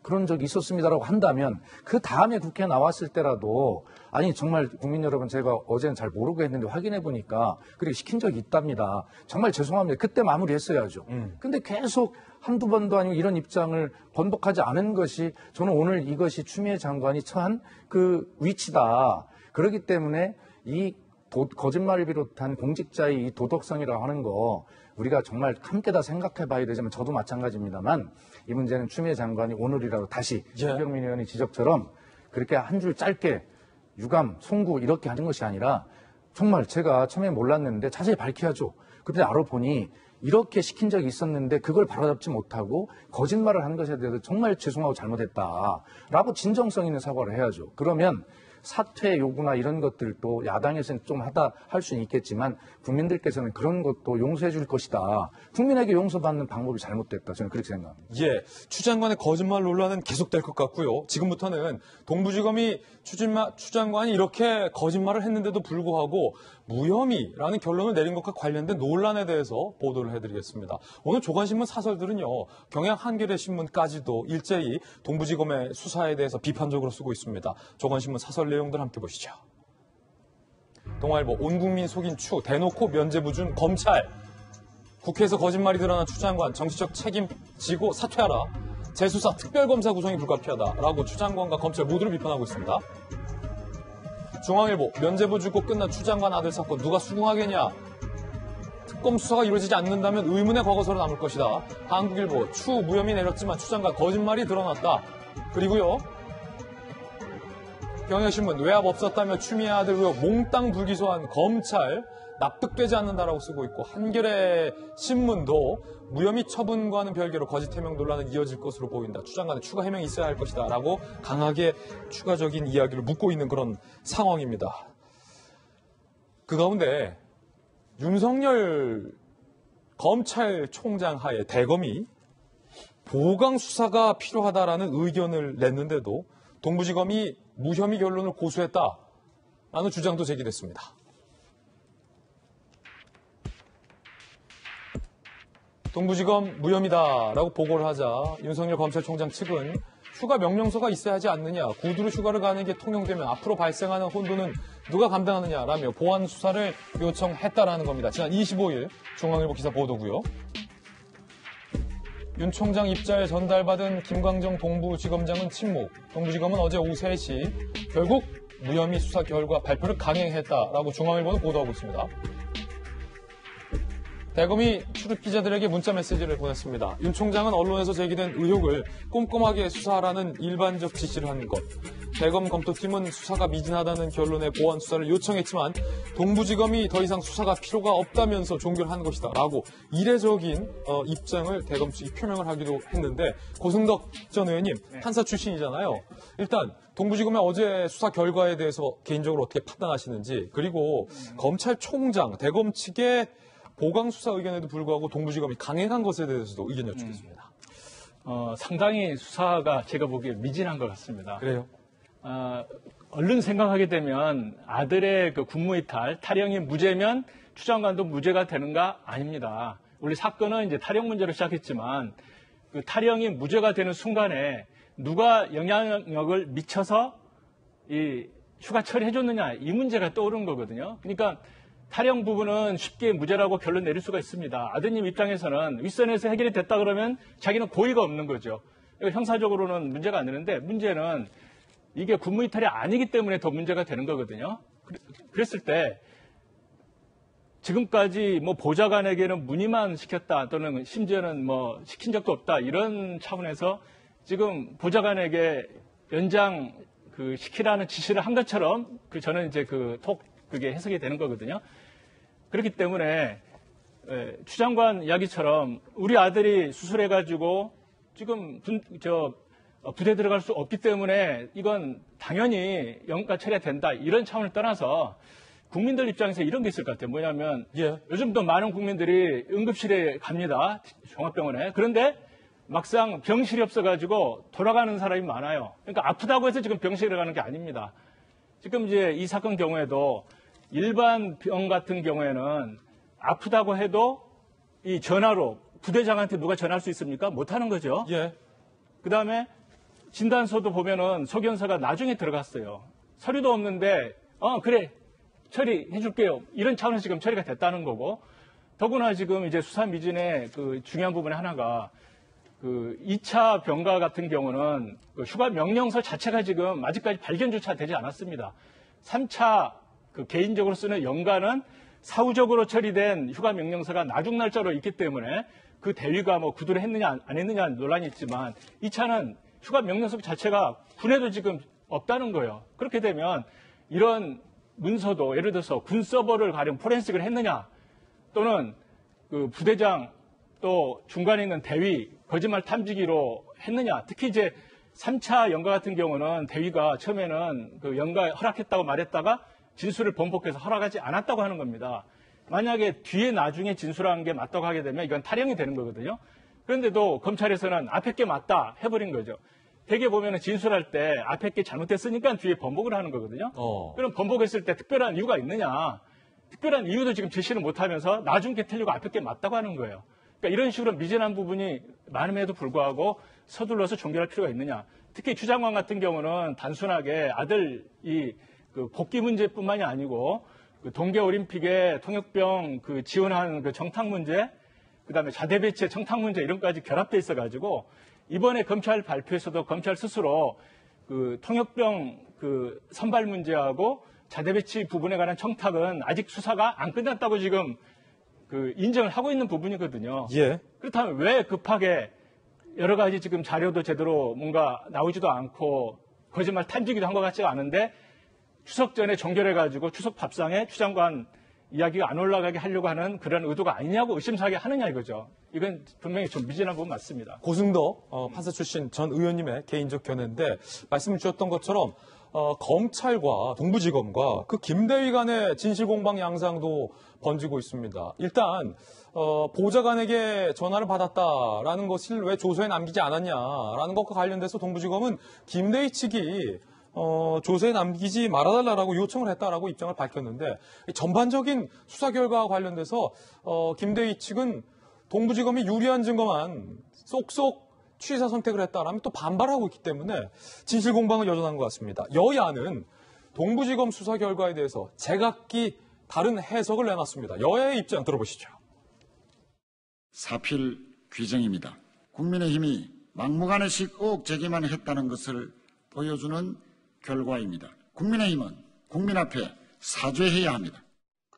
Speaker 4: 그런 적이 있었습니다라고 한다면 그 다음에 국회에 나왔을 때라도 아니 정말 국민 여러분 제가 어제는 잘 모르고 했는데 확인해 보니까 그렇게 시킨 적이 있답니다. 정말 죄송합니다. 그때 마무리했어야죠. 근데 계속 한두 번도 아니고 이런 입장을 번복하지 않은 것이 저는 오늘 이것이 추미애 장관이 처한 그 위치다. 그렇기 때문에 이 거짓말을 비롯한 공직자의 이 도덕성이라고 하는 거 우리가 정말 함께 다 생각해 봐야 되지만 저도 마찬가지입니다만 이 문제는 추미애 장관이 오늘이라도 다시 김병민 의원의 지적처럼 그렇게 한 줄 짧게 유감, 송구 이렇게 하는 것이 아니라 정말 제가 처음에 몰랐는데 자세히 밝혀야죠. 그때 알아보니 이렇게 시킨 적이 있었는데 그걸 바로잡지 못하고 거짓말을 한 것에 대해서 정말 죄송하고 잘못했다라고 진정성 있는 사과를 해야죠. 그러면 사퇴 요구나 이런 것들도 야당에서는 좀 할 수는 있겠지만 국민들께서는 그런 것도 용서해 줄 것이다. 국민에게 용서받는 방법이 잘못됐다. 저는 그렇게 생각합니다.
Speaker 1: 추 장관의 거짓말 논란은 계속될 것 같고요. 지금부터는 동부지검이 추 장관이 이렇게 거짓말을 했는데도 불구하고 무혐의라는 결론을 내린 것과 관련된 논란에 대해서 보도를 해드리겠습니다. 오늘 조간신문 사설들은요. 경향 한겨레 신문까지도 일제히 동부지검의 수사에 대해서 비판적으로 쓰고 있습니다. 조간신문 사설 내용들 함께 보시죠. 동아일보 온 국민 속인 추 대놓고 면죄부 준 검찰. 국회에서 거짓말이 드러난 추 장관 정치적 책임 지고 사퇴하라. 재수사 특별검사 구성이 불가피하다라고 추 장관과 검찰 모두를 비판하고 있습니다. 중앙일보 면죄부 주고 끝난 추 장관 아들 사건 누가 수긍하겠냐. 특검 수사가 이루어지지 않는다면 의문의 과거사로 남을 것이다. 한국일보 추 무혐의 내렸지만 추 장관 거짓말이 드러났다. 그리고요 경향신문 외압 없었다며 추미애 아들 의혹 몽땅 불기소한 검찰 납득되지 않는다라고 쓰고 있고 한겨레 신문도 무혐의 처분과는 별개로 거짓 해명 논란은 이어질 것으로 보인다. 추 장관의 추가 해명이 있어야 할 것이다 라고 강하게 추가적인 이야기를 묻고 있는 그런 상황입니다. 그 가운데 윤석열 검찰총장 하에 대검이 보강 수사가 필요하다라는 의견을 냈는데도 동부지검이 무혐의 결론을 고수했다라는 주장도 제기됐습니다. 동부지검 무혐의다라고 보고를 하자 윤석열 검찰총장 측은 휴가 명령서가 있어야 하지 않느냐, 구두로 휴가를 가는 게 통용되면 앞으로 발생하는 혼돈은 누가 감당하느냐라며 보완 수사를 요청했다라는 겁니다. 지난 25일 중앙일보 기사 보도고요. 윤 총장 입자에 전달받은 김광정 동부지검장은 침묵. 동부지검은 어제 오후 3시 결국 무혐의 수사 결과 발표를 강행했다라고 중앙일보는 보도하고 있습니다. 대검이 출입 기자들에게 문자 메시지를 보냈습니다. 윤 총장은 언론에서 제기된 의혹을 꼼꼼하게 수사하라는 일반적 지시를 한 것. 대검 검토팀은 수사가 미진하다는 결론의 보완 수사를 요청했지만 동부지검이 더 이상 수사가 필요가 없다면서 종결한 것이다 라고 이례적인 입장을 대검 측이 표명을 하기도 했는데 고승덕 전 의원님 판사 출신이잖아요. 일단 동부지검의 어제 수사 결과에 대해서 개인적으로 어떻게 판단하시는지, 그리고 검찰총장, 대검 측의 보강 수사 의견에도 불구하고 동부지검이 강행한 것에 대해서도 의견 여쭙겠습니다.
Speaker 17: 상당히 수사가 제가 보기에 미진한 것 같습니다.
Speaker 1: 그래요?
Speaker 17: 얼른 생각하게 되면 아들의 그 군무이탈, 탈영이 무죄면 추 장관도 무죄가 되는가? 아닙니다. 우리 사건은 이제 탈영 문제로 시작했지만 그 탈영이 무죄가 되는 순간에 누가 영향력을 미쳐서 이 휴가 처리해줬느냐, 이 문제가 떠오른 거거든요. 그러니까 탈영 부분은 쉽게 무죄라고 결론 내릴 수가 있습니다. 아드님 입장에서는 윗선에서 해결이 됐다 그러면 자기는 고의가 없는 거죠. 형사적으로는 문제가 안 되는데 문제는 이게 군무이탈이 아니기 때문에 더 문제가 되는 거거든요. 그랬을 때 지금까지 뭐 보좌관에게는 문의만 시켰다 또는 심지어는 뭐 시킨 적도 없다 이런 차원에서 지금 보좌관에게 연장 그 시키라는 지시를 한 것처럼 저는 이제 그게 해석이 되는 거거든요. 그렇기 때문에 추 장관 이야기처럼 우리 아들이 수술해가지고 지금 부대 들어갈 수 없기 때문에 이건 당연히 영가 처리가 된다 이런 차원을 떠나서 국민들 입장에서 이런 게 있을 것 같아요. 뭐냐면 요즘도 많은 국민들이 응급실에 갑니다. 종합병원에. 그런데 막상 병실이 없어가지고 돌아가는 사람이 많아요. 그러니까 아프다고 해서 지금 병실에 가는 게 아닙니다. 지금 이제 이 사건 경우에도 일반 병 같은 경우에는 아프다고 해도 이 전화로 부대장한테 누가 전화할 수 있습니까? 못하는 거죠. 그 다음에 진단서도 보면은 소견서가 나중에 들어갔어요. 서류도 없는데 그래 처리해줄게요. 이런 차원에서 지금 처리가 됐다는 거고, 더구나 지금 이제 수사 미진의 그 중요한 부분의 하나가 그 2차 병가 같은 경우는 그 휴가 명령서 자체가 지금 아직까지 발견조차 되지 않았습니다. 3차 그 개인적으로 쓰는 연가는 사후적으로 처리된 휴가 명령서가 나중 날짜로 있기 때문에 그 대위가 뭐 구두를 했느냐 안 했느냐 논란이 있지만 2차는 휴가 명령서 자체가 군에도 지금 없다는 거예요. 그렇게 되면 이런 문서도 예를 들어서 군 서버를 가령 포렌식을 했느냐 또는 그 부대장 또 중간에 있는 대위 거짓말 탐지기로 했느냐, 특히 이제 3차 연가 같은 경우는 대위가 처음에는 그 연가 허락했다고 말했다가 진술을 번복해서 허락하지 않았다고 하는 겁니다. 만약에 뒤에 나중에 진술한 게 맞다고 하게 되면 이건 탈영이 되는 거거든요. 그런데도 검찰에서는 앞에 게 맞다 해버린 거죠. 대개 보면은 진술할 때 앞에 게 잘못됐으니까 뒤에 번복을 하는 거거든요. 그럼 번복했을 때 특별한 이유가 있느냐? 특별한 이유도 지금 제시를 못하면서 나중 게 틀리고 앞에 게 맞다고 하는 거예요. 그러니까 이런 식으로 미진한 부분이 많음에도 불구하고 서둘러서 종결할 필요가 있느냐? 특히 추 장관 같은 경우는 단순하게 아들 그 복귀 문제뿐만이 아니고 그 동계올림픽에 통역병 그 지원하는 그 정탁 문제, 그다음에 자대 배치의 정탁 문제 이런 것까지 결합돼 있어가지고 이번에 검찰 발표에서도 검찰 스스로 그 통역병 그 선발 문제하고 자대 배치 부분에 관한 청탁은 아직 수사가 안 끝났다고 지금 그 인정을 하고 있는 부분이거든요. 그렇다면 왜 급하게 여러 가지 지금 자료도 제대로 뭔가 나오지도 않고 거짓말 탐지기도 한 것 같지가 않은데 추석 전에 종결해가지고 추석 밥상에 추 장관 이야기가 안 올라가게 하려고 하는 그런 의도가 아니냐고 의심사게 하느냐 이거죠. 이건 분명히 좀 미진한 부분 맞습니다.
Speaker 1: 고승덕 판사 출신 전 의원님의 개인적 견해인데 말씀을 주셨던 것처럼 검찰과 동부지검과 그 김대위 간의 진실공방 양상도 번지고 있습니다. 일단 보좌관에게 전화를 받았다라는 것을 왜 조서에 남기지 않았냐라는 것과 관련돼서 동부지검은 김대위 측이 조서에 남기지 말아달라고 요청을 했다라고 입장을 밝혔는데 전반적인 수사 결과와 관련돼서 김대위 측은 동부지검이 유리한 증거만 쏙쏙 취사 선택을 했다라면 또 반발하고 있기 때문에 진실 공방은 여전한 것 같습니다. 여야는 동부지검 수사 결과에 대해서 제각기 다른 해석을 내놨습니다. 여야의 입장 들어보시죠.
Speaker 18: 사필 규정입니다. 국민의힘이 막무가내식 의혹 제기만 했다는 것을 보여주는 결과입니다. 국민의힘은 국민 앞에 사죄해야 합니다.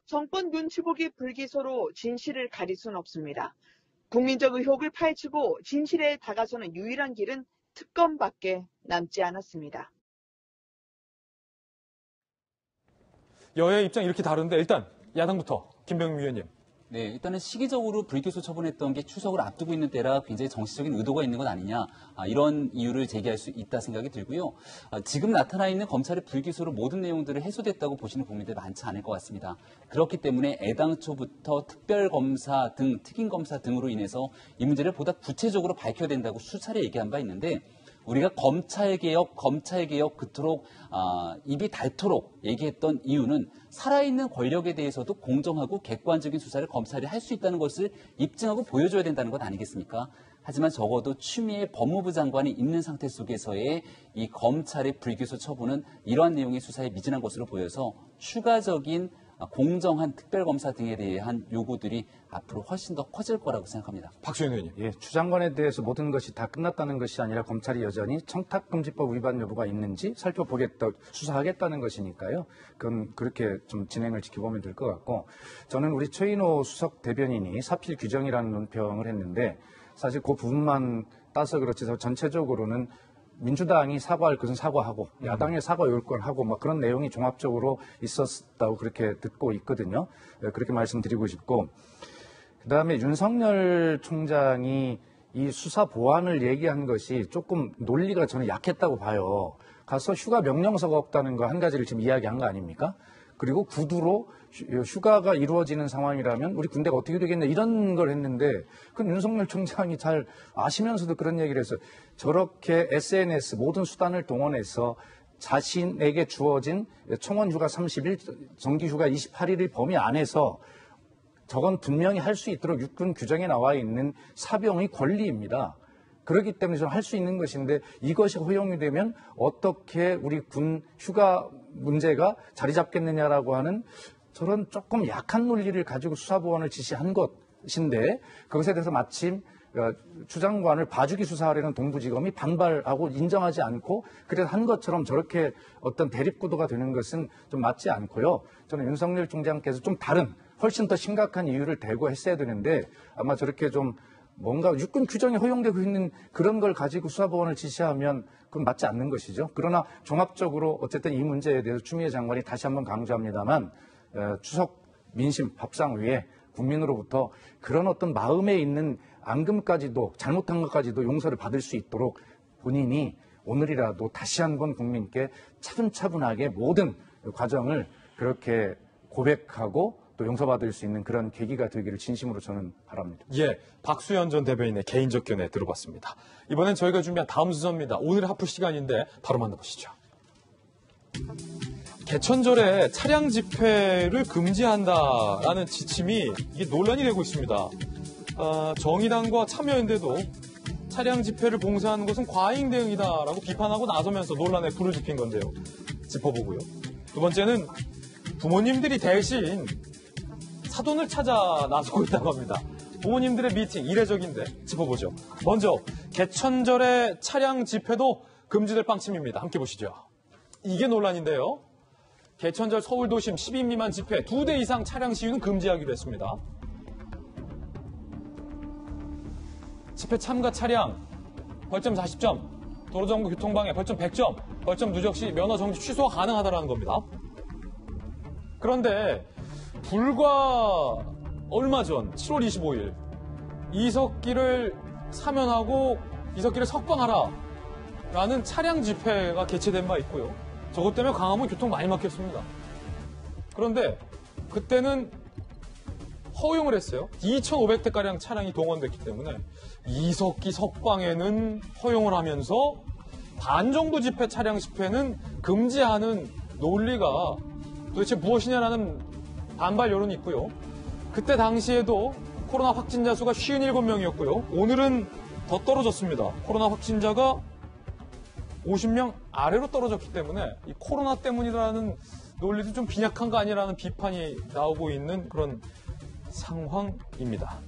Speaker 19: 정권 눈치 보기 불기소로 진실을 가릴 수는 없습니다. 국민적 의혹을 파헤치고 진실에 다가서는 유일한 길은 특검밖에 남지 않았습니다.
Speaker 1: 여야의 입장 이렇게 다른데 일단 야당부터 김병민 위원님.
Speaker 3: 네, 일단은 시기적으로 불기소 처분했던 게 추석을 앞두고 있는 때라 굉장히 정치적인 의도가 있는 것 아니냐, 이런 이유를 제기할 수 있다 생각이 들고요. 지금 나타나 있는 검찰의 불기소로 모든 내용들을 해소됐다고 보시는 국민들 많지 않을 것 같습니다. 그렇기 때문에 애당초부터 특별검사 등 특임검사 등으로 인해서 이 문제를 보다 구체적으로 밝혀야 된다고 수차례 얘기한 바 있는데 우리가 검찰개혁 그토록 입이 닳도록 얘기했던 이유는 살아있는 권력에 대해서도 공정하고 객관적인 수사를 검찰이 할 수 있다는 것을 입증하고 보여줘야 된다는 것 아니겠습니까? 하지만 적어도 추미애 법무부 장관이 있는 상태 속에서의 이 검찰의 불기소 처분은 이러한 내용의 수사에 미진한 것으로 보여서 추가적인 공정한 특별검사 등에 대한 요구들이 앞으로 훨씬 더 커질 거라고 생각합니다.
Speaker 1: 박수현 의원님.
Speaker 4: 예, 추 장관에 대해서 모든 것이 다 끝났다는 것이 아니라 검찰이 여전히 청탁금지법 위반 여부가 있는지 살펴보겠다, 수사하겠다는 것이니까요. 그건 그렇게 좀 진행을 지켜보면 될 것 같고, 저는 우리 최인호 수석 대변인이 사필 규정이라는 논평을 했는데 사실 그 부분만 따서 그렇지 전체적으로는 민주당이 사과할 것은 사과하고 야당의 사과 요구를 하고 뭐 그런 내용이 종합적으로 있었다고 그렇게 듣고 있거든요. 그렇게 말씀드리고 싶고, 그다음에 윤석열 총장이 이 수사 보완을 얘기한 것이 조금 논리가 저는 약했다고 봐요. 가서 휴가 명령서가 없다는 거 한 가지를 지금 이야기한 거 아닙니까? 그리고 구두로 휴가가 이루어지는 상황이라면 우리 군대가 어떻게 되겠냐 이런 걸 했는데 그 윤석열 총장이 잘 아시면서도 그런 얘기를 해서 저렇게 SNS 모든 수단을 동원해서 자신에게 주어진 총원 휴가 30일, 정기 휴가 28일의 범위 안에서 저건 분명히 할 수 있도록 육군 규정에 나와 있는 사병의 권리입니다. 그렇기 때문에 저는 할 수 있는 것인데 이것이 허용이 되면 어떻게 우리 군 휴가 문제가 자리 잡겠느냐라고 하는 저런 조금 약한 논리를 가지고 수사보완을 지시한 것인데 그것에 대해서 마침 추 장관을 봐주기 수사하려는 동부지검이 반발하고 인정하지 않고 그래서 한 것처럼 저렇게 어떤 대립구도가 되는 것은 좀 맞지 않고요. 저는 윤석열 총장께서 좀 다른 훨씬 더 심각한 이유를 대고 했어야 되는데 아마 저렇게 좀 뭔가 육군 규정이 허용되고 있는 그런 걸 가지고 수사보완을 지시하면 그건 맞지 않는 것이죠. 그러나 종합적으로 어쨌든 이 문제에 대해서 추미애 장관이 다시 한번 강조합니다만 추석 민심 밥상 위에 국민으로부터 그런 어떤 마음에 있는 앙금까지도 잘못한 것까지도 용서를 받을 수 있도록 본인이 오늘이라도 다시 한번 국민께 차분차분하게 모든 과정을 그렇게 고백하고 또 용서받을 수 있는 그런 계기가 되기를 진심으로 저는 바랍니다.
Speaker 1: 예, 박수현 전 대변인의 개인적 견해 들어봤습니다. 이번엔 저희가 준비한 다음 순서입니다. 오늘의 하프 시간인데 바로 만나보시죠. 개천절에 차량 집회를 금지한다라는 지침이 이게 논란이 되고 있습니다. 정의당과 참여연대도 차량 집회를 봉쇄하는 것은 과잉 대응이다라고 비판하고 나서면서 논란에 불을 지핀 건데요. 짚어보고요. 두 번째는 부모님들이 대신 사돈을 찾아 나서고 있다고 합니다. 부모님들의 미팅 이례적인데 짚어보죠. 먼저 개천절의 차량 집회도 금지될 방침입니다. 함께 보시죠. 이게 논란인데요. 개천절 서울도심 10인 미만 집회 2대 이상 차량 시위는 금지하기로 했습니다. 집회 참가 차량 벌점 40점, 도로정보 교통방해 벌점 100점, 벌점 누적 시 면허 정지 취소가 가능하다는 겁니다. 그런데 불과 얼마 전 7월 25일 이석기를 사면하고 이석기를 석방하라 라는 차량 집회가 개최된 바 있고요. 저것 때문에 광화문 교통 많이 막혔습니다. 그런데 그때는 허용을 했어요. 2,500대가량 차량이 동원됐기 때문에 이석기 석방에는 허용을 하면서 반정부 집회, 차량 집회는 금지하는 논리가 도대체 무엇이냐라는 반발 여론이 있고요. 그때 당시에도 코로나 확진자 수가 57명이었고요. 오늘은 더 떨어졌습니다. 코로나 확진자가 50명 아래로 떨어졌기 때문에 이 코로나 때문이라는 논리도 좀 빈약한 거 아니라는 비판이 나오고 있는 그런 상황입니다.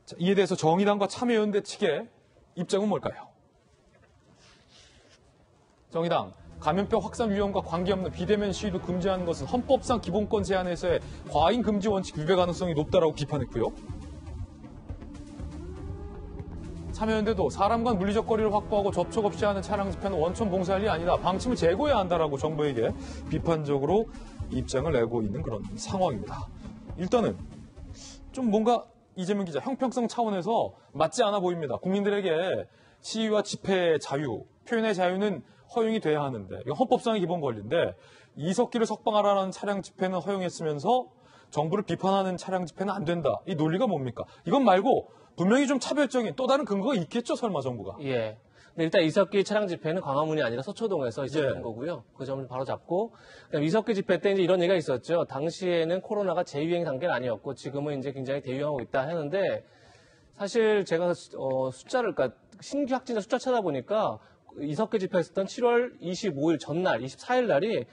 Speaker 1: 자, 이에 대해서 정의당과 참여연대 측의 입장은 뭘까요? 정의당, 감염병 확산 위험과 관계없는 비대면 시위도 금지하는 것은 헌법상 기본권 제한에서의 과잉 금지 원칙 위배 가능성이 높다라고 비판했고요. 참여연대도 사람 간 물리적 거리를 확보하고 접촉 없이 하는 차량 집회는 원천 봉쇄할 일이 아니다. 방침을 제고해야 한다라고 정부에게 비판적으로 입장을 내고 있는 그런 상황입니다. 일단은 좀 뭔가 이재명 기자 형평성 차원에서 맞지 않아 보입니다. 국민들에게 시위와 집회의 자유, 표현의 자유는 허용이 돼야 하는데 이건 헌법상의 기본 권리인데 이석기를 석방하라는 차량 집회는 허용했으면서 정부를 비판하는 차량 집회는 안 된다. 이 논리가 뭡니까? 이건 말고 분명히 좀 차별적인 또 다른 근거가 있겠죠, 설마 정부가.
Speaker 2: 예. 근데 일단 이석기 차량 집회는 광화문이 아니라 서초동에서 있었던 거고요. 그 점을 바로 잡고 그다음에 이석기 집회 때 이제 이런 얘기가 있었죠. 당시에는 코로나가 재유행 단계는 아니었고 지금은 이제 굉장히 대유행하고 있다 하는데 사실 제가 숫자를 그러니까 신규 확진자 숫자 찾아보니까 이석기 집회했었던 7월 25일 전날 24일 날이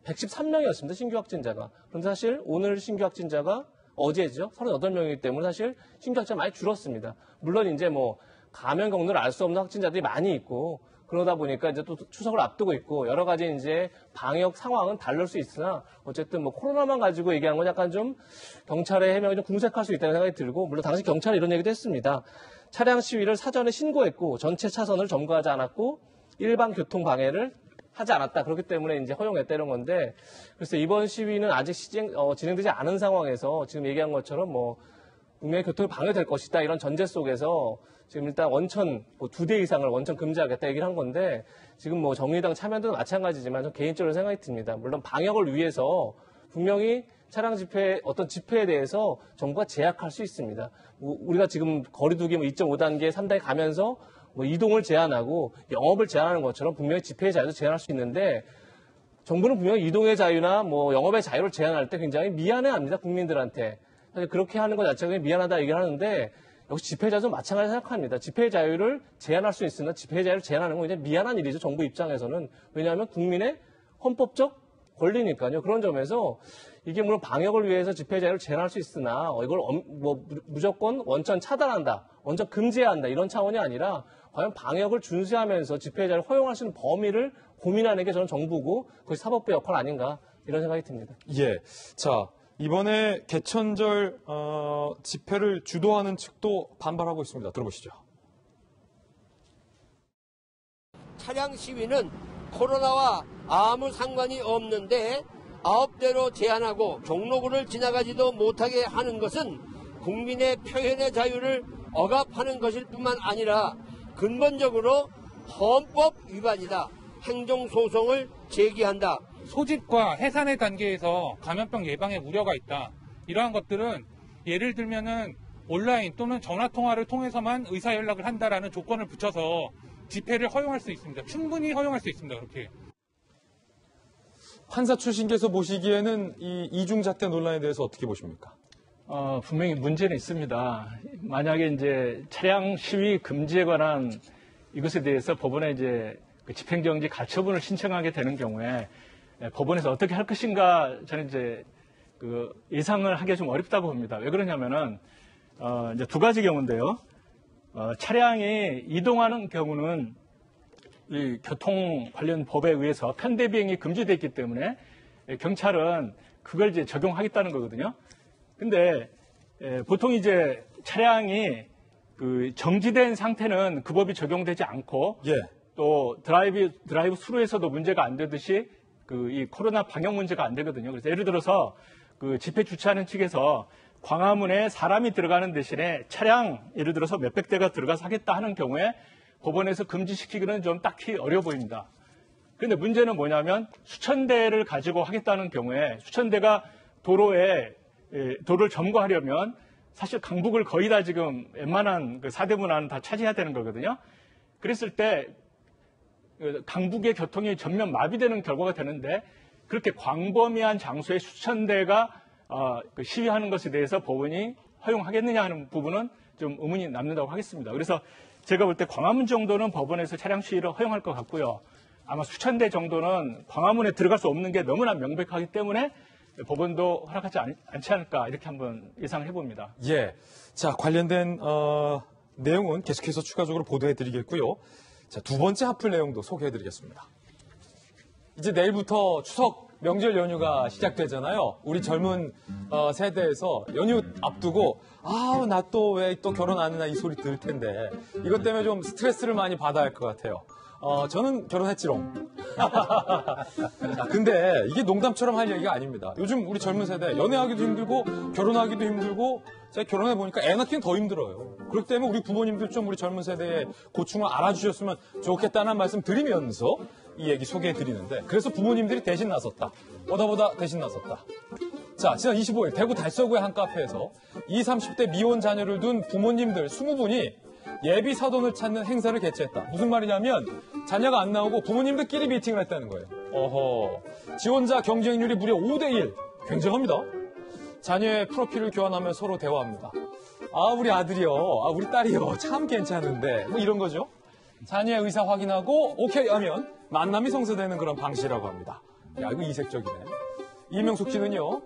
Speaker 2: 113명이었습니다. 신규 확진자가. 그런데 사실 오늘 신규 확진자가 어제죠. 38명이기 때문에 사실 신규 확진자 많이 줄었습니다. 물론 이제 뭐 감염 경로를 알 수 없는 확진자들이 많이 있고 그러다 보니까 이제 또 추석을 앞두고 있고 여러 가지 이제 방역 상황은 다를 수 있으나 어쨌든 뭐 코로나만 가지고 얘기하는 건 약간 좀 경찰의 해명이 좀 궁색할 수 있다는 생각이 들고 물론 당시 경찰이 이런 얘기도 했습니다. 차량 시위를 사전에 신고했고 전체 차선을 점거하지 않았고 일반 교통 방해를 하지 않았다. 그렇기 때문에 이제 허용했다 이런 건데, 그래서 이번 시위는 아직 진행되지 않은 상황에서 지금 얘기한 것처럼 뭐 분명히 교통이 방해될 것이다 이런 전제 속에서 지금 일단 원천 뭐 2대 이상을 원천 금지하겠다 얘기를 한 건데 지금 뭐 정의당 참여연대도 마찬가지지만 좀 개인적으로 생각이 듭니다. 물론 방역을 위해서 분명히 차량 집회 어떤 집회에 대해서 정부가 제약할 수 있습니다. 우리가 지금 거리두기 뭐 2.5단계, 3단계 가면서 뭐 이동을 제한하고 영업을 제한하는 것처럼 분명히 집회의 자유도 제한할 수 있는데 정부는 분명히 이동의 자유나 뭐 영업의 자유를 제한할 때 굉장히 미안해합니다. 국민들한테. 사실 그렇게 하는 것 자체가 미안하다 얘기를 하는데 역시 집회의 자유도 마찬가지로 생각합니다. 집회의 자유를 제한할 수 있으나 집회의 자유를 제한하는 건 굉장히 미안한 일이죠. 정부 입장에서는. 왜냐하면 국민의 헌법적 권리니까요. 그런 점에서 이게 물론 방역을 위해서 집회의 자유를 제한할 수 있으나 이걸 뭐 무조건 원천 차단한다. 원천 금지해야 한다. 이런 차원이 아니라 과연 방역을 준수하면서 집회의 자유를 허용할 수 있는 범위를 고민하는 게 저는 정부고 그것이 사법부 역할 아닌가 이런 생각이 듭니다.
Speaker 1: 예. 자, 이번에 개천절 집회를 주도하는 측도 반발하고 있습니다. 들어보시죠.
Speaker 20: 차량 시위는 코로나와 아무 상관이 없는데 9대로 제한하고 종로구를 지나가지도 못하게 하는 것은 국민의 표현의 자유를 억압하는 것일 뿐만 아니라 근본적으로 헌법 위반이다. 행정소송을 제기한다.
Speaker 21: 소집과 해산의 단계에서 감염병 예방에 우려가 있다. 이러한 것들은 예를 들면은 온라인 또는 전화통화를 통해서만 의사연락을 한다라는 조건을 붙여서 집회를 허용할 수 있습니다. 충분히 허용할 수 있습니다. 그렇게.
Speaker 1: 판사 출신께서 보시기에는 이 이중잣대 논란에 대해서 어떻게 보십니까?
Speaker 17: 분명히 문제는 있습니다. 만약에 이제 차량 시위 금지에 관한 이것에 대해서 법원에 이제 그 집행정지 가처분을 신청하게 되는 경우에 법원에서 어떻게 할 것인가 저는 이제 그 예상을 하기가 좀 어렵다고 봅니다. 왜 그러냐면은 이제 두 가지 경우인데요. 차량이 이동하는 경우는 이 교통 관련 법에 의해서 편대 비행이 금지되어 있기 때문에 경찰은 그걸 이제 적용하겠다는 거거든요. 근데 보통 이제 차량이 그 정지된 상태는 그 법이 적용되지 않고
Speaker 1: 예.
Speaker 17: 또 드라이브 스루에서도 문제가 안 되듯이 그 이 코로나 방역 문제가 안 되거든요. 그래서 예를 들어서 그 집회 주최하는 측에서 광화문에 사람이 들어가는 대신에 차량 예를 들어서 몇백 대가 들어가서 하겠다 하는 경우에 법원에서 금지시키기는 좀 딱히 어려 보입니다. 그런데 문제는 뭐냐면 수천 대를 가지고 하겠다는 경우에 수천 대가 도로를 점거하려면 사실 강북을 거의 다 지금 웬만한 그 사대문화는 다 차지해야 되는 거거든요. 그랬을 때 강북의 교통이 전면 마비되는 결과가 되는데 그렇게 광범위한 장소에 수천 대가 시위하는 것에 대해서 법원이 허용하겠느냐 하는 부분은 좀 의문이 남는다고 하겠습니다. 그래서 제가 볼 때 광화문 정도는 법원에서 차량 시위를 허용할 것 같고요. 아마 수천 대 정도는 광화문에 들어갈 수 없는 게 너무나 명백하기 때문에 법원도 허락하지 않지 않을까 이렇게 한번 예상을 해봅니다.
Speaker 1: 예. 자, 관련된 내용은 계속해서 추가적으로 보도해드리겠고요. 자, 두 번째 핫플 내용도 소개해드리겠습니다. 이제 내일부터 추석 명절 연휴가 시작되잖아요. 우리 젊은 세대에서 연휴 앞두고 나 또 왜 또 결혼 안 했나 이 소리 들을 텐데 이것 때문에 좀 스트레스를 많이 받아야 할 것 같아요. 저는 결혼했지롱. 자, 근데 이게 농담처럼 할 얘기가 아닙니다. 요즘 우리 젊은 세대 연애하기도 힘들고 결혼하기도 힘들고 제가 결혼해 보니까 애 낳기는 더 힘들어요. 그렇기 때문에 우리 부모님들 좀 우리 젊은 세대의 고충을 알아주셨으면 좋겠다는 말씀 드리면서 이 얘기 소개해 드리는데 그래서 부모님들이 대신 나섰다. 보다 대신 나섰다. 자, 지난 25일 대구 달서구의 한 카페에서 20, 30대 미혼 자녀를 둔 부모님들 20분이 예비 사돈을 찾는 행사를 개최했다. 무슨 말이냐면 자녀가 안 나오고 부모님들끼리 미팅을 했다는 거예요. 어허. 지원자 경쟁률이 무려 5대1. 굉장합니다. 자녀의 프로필을 교환하며 서로 대화합니다. 우리 아들이요. 우리 딸이요. 참 괜찮은데. 뭐 이런 거죠. 자녀의 의사 확인하고 오케이 하면 만남이 성사되는 그런 방식이라고 합니다. 야, 이거 이색적이네. 이명숙 씨는요.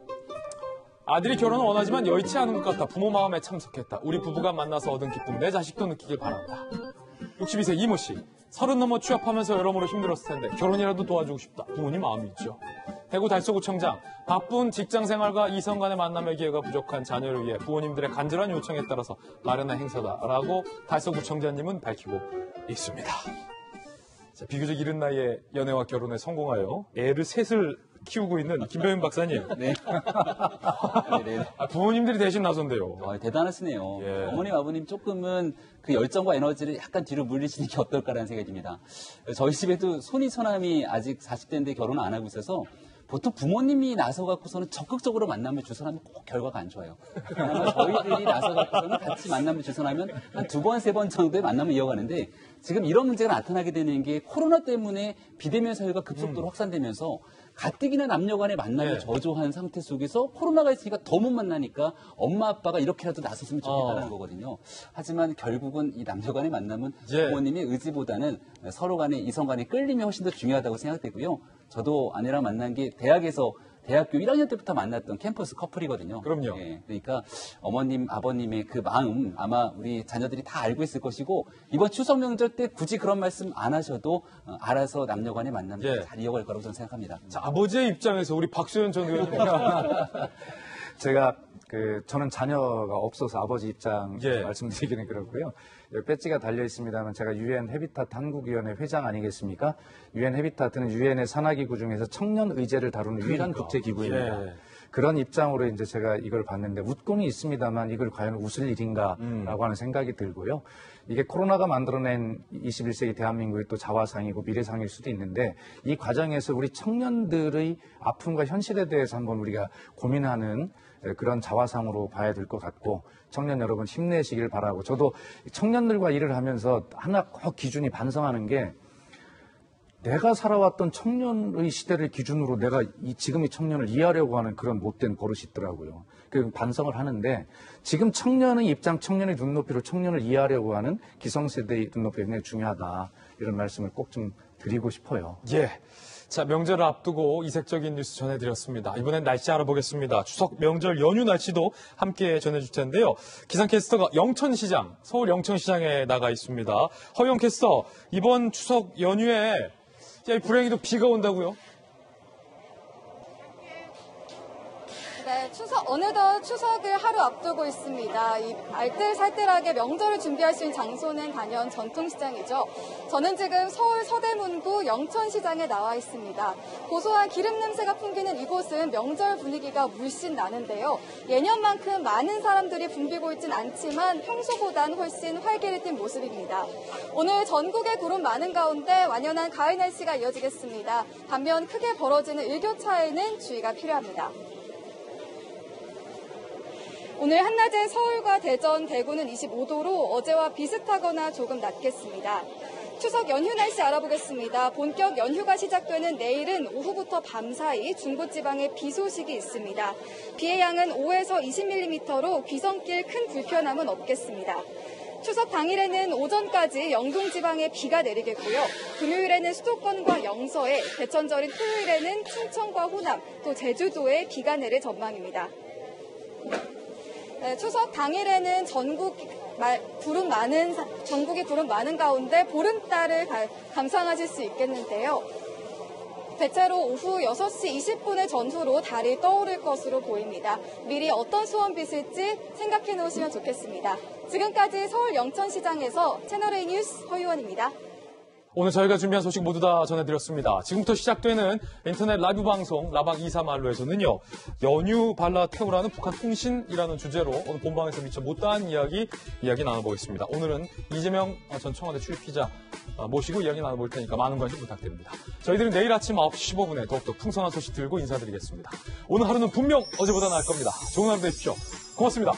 Speaker 1: 아들이 결혼을 원하지만 여의치 않은 것 같다. 부모 마음에 참석했다. 우리 부부가 만나서 얻은 기쁨 내 자식도 느끼길 바란다. 62세 이모 씨. 30 넘어 취업하면서 여러모로 힘들었을 텐데 결혼이라도 도와주고 싶다. 부모님 마음이 있죠. 대구 달서구청장. 바쁜 직장생활과 이성 간의 만남의 기회가 부족한 자녀를 위해 부모님들의 간절한 요청에 따라서 마련한 행사다라고 달서구청장님은 밝히고 있습니다. 자, 비교적 이른 나이에 연애와 결혼에 성공하여 애를 셋을 키우고 있는 김병현 박사님.
Speaker 3: 네.
Speaker 1: 부모님들이 대신 나선대요.
Speaker 3: 대단하시네요.
Speaker 1: 예.
Speaker 3: 어머님, 아버님 조금은 그 열정과 에너지를 약간 뒤로 물리시는 게 어떨까라는 생각이 듭니다. 저희 집에도 손이 처남이 아직 40대인데 결혼을 안 하고 있어서 보통 부모님이 나서갖고서는 적극적으로 만남을 주선하면 꼭 결과가 안 좋아요. 아마 저희들이 나서갖고서는 같이 만남을 주선하면 한 2번, 3번 정도의 만남을 이어가는데 지금 이런 문제가 나타나게 되는 게 코로나 때문에 비대면 사회가 급속도로 확산되면서 가뜩이나 남녀 간의 만남을 저조한 상태 속에서 코로나가 있으니까 더 못 만나니까 엄마 아빠가 이렇게라도 나섰으면 좋겠다는 거거든요. 하지만 결국은 이 남녀 간의 만남은 부모님의 의지보다는 서로 간의 이성 간의 끌림이 훨씬 더 중요하다고 생각되고요. 저도 아내랑 만난 게 대학교 1학년 때부터 만났던 캠퍼스 커플이거든요.
Speaker 1: 그럼요.
Speaker 3: 예, 그러니까 어머님, 아버님의 그 마음 아마 우리 자녀들이 다 알고 있을 것이고 이번 추석 명절 때 굳이 그런 말씀 안 하셔도 알아서 남녀 간의 만남을 잘 이어갈 거라고 저는 생각합니다.
Speaker 1: 자, 아버지의 입장에서 우리 박수현 전 의원님.
Speaker 4: 제가 저는 자녀가 없어서 아버지 입장 말씀드리기는 그렇고요. 여기 배지가 달려 있습니다만 제가 유엔 해비타트 한국위원회 회장 아니겠습니까? 유엔 해비타트는 유엔의 산하기구 중에서 청년 의제를 다루는 유일한 국제기구입니다. 그런 입장으로 이제 제가 이걸 봤는데 웃고는 있습니다만 이걸 과연 웃을 일인가라고 하는 생각이 들고요. 이게 코로나가 만들어낸 21세기 대한민국의 또 자화상이고 미래상일 수도 있는데 이 과정에서 우리 청년들의 아픔과 현실에 대해서 한번 우리가 고민하는 그런 자화상으로 봐야 될 것 같고 청년 여러분 힘내시길 바라고 저도 청년들과 일을 하면서 하나 꼭 기준이 반성하는 게 내가 살아왔던 청년의 시대를 기준으로 내가 지금의 청년을 이해하려고 하는 그런 못된 버릇이 있더라고요. 그 반성을 하는데 지금 청년의 입장, 청년의 눈높이로 청년을 이해하려고 하는 기성세대의 눈높이가 굉장히 중요하다. 이런 말씀을 꼭 좀 드리고 싶어요.
Speaker 1: 예. 자, 명절을 앞두고 이색적인 뉴스 전해드렸습니다. 이번엔 날씨 알아보겠습니다. 추석 명절 연휴 날씨도 함께 전해줄 텐데요. 기상캐스터가 영천시장, 서울 영천시장에 나가 있습니다. 허영 캐스터, 이번 추석 연휴에 불행히도 비가 온다고요?
Speaker 7: 네, 어느덧 추석을 하루 앞두고 있습니다. 이 알뜰살뜰하게 명절을 준비할 수 있는 장소는 단연 전통시장이죠. 저는 지금 서울 서대문구 영천시장에 나와 있습니다. 고소한 기름 냄새가 풍기는 이곳은 명절 분위기가 물씬 나는데요. 예년만큼 많은 사람들이 붐비고 있진 않지만 평소보단 훨씬 활기를 띤 모습입니다. 오늘 전국에 구름 많은 가운데 완연한 가을 날씨가 이어지겠습니다. 반면 크게 벌어지는 일교차에는 주의가 필요합니다. 오늘 한낮에 서울과 대전, 대구는 25도로 어제와 비슷하거나 조금 낮겠습니다. 추석 연휴 날씨 알아보겠습니다. 본격 연휴가 시작되는 내일은 오후부터 밤 사이 중부지방에 비 소식이 있습니다. 비의 양은 5에서 20mm로 귀성길 큰 불편함은 없겠습니다. 추석 당일에는 오전까지 영동 지방에 비가 내리겠고요. 금요일에는 수도권과 영서에, 대천절인 토요일에는 충청과 호남, 또 제주도에 비가 내릴 전망입니다. 네, 추석 당일에는 전국이 구름 많은 가운데 보름달을 감상하실 수 있겠는데요. 대체로 오후 6시 20분의 전후로 달이 떠오를 것으로 보입니다. 미리 어떤 소원 비실지 생각해 놓으시면 좋겠습니다. 지금까지 서울 영천시장에서 채널A 뉴스 허유원입니다.
Speaker 1: 오늘 저희가 준비한 소식 모두 다 전해드렸습니다. 지금부터 시작되는 인터넷 라이브 방송 라박 2사말로에서는요. 연휴 발라 태우라는 북한 통신이라는 주제로 오늘 본방에서 미처 못다한 이야기 나눠보겠습니다. 오늘은 이재명 전 청와대 출입기자 모시고 이야기 나눠볼 테니까 많은 관심 부탁드립니다. 저희들은 내일 아침 9시 15분에 더욱더 풍성한 소식 들고 인사드리겠습니다. 오늘 하루는 분명 어제보다 나을 겁니다. 좋은 하루 되십시오. 고맙습니다.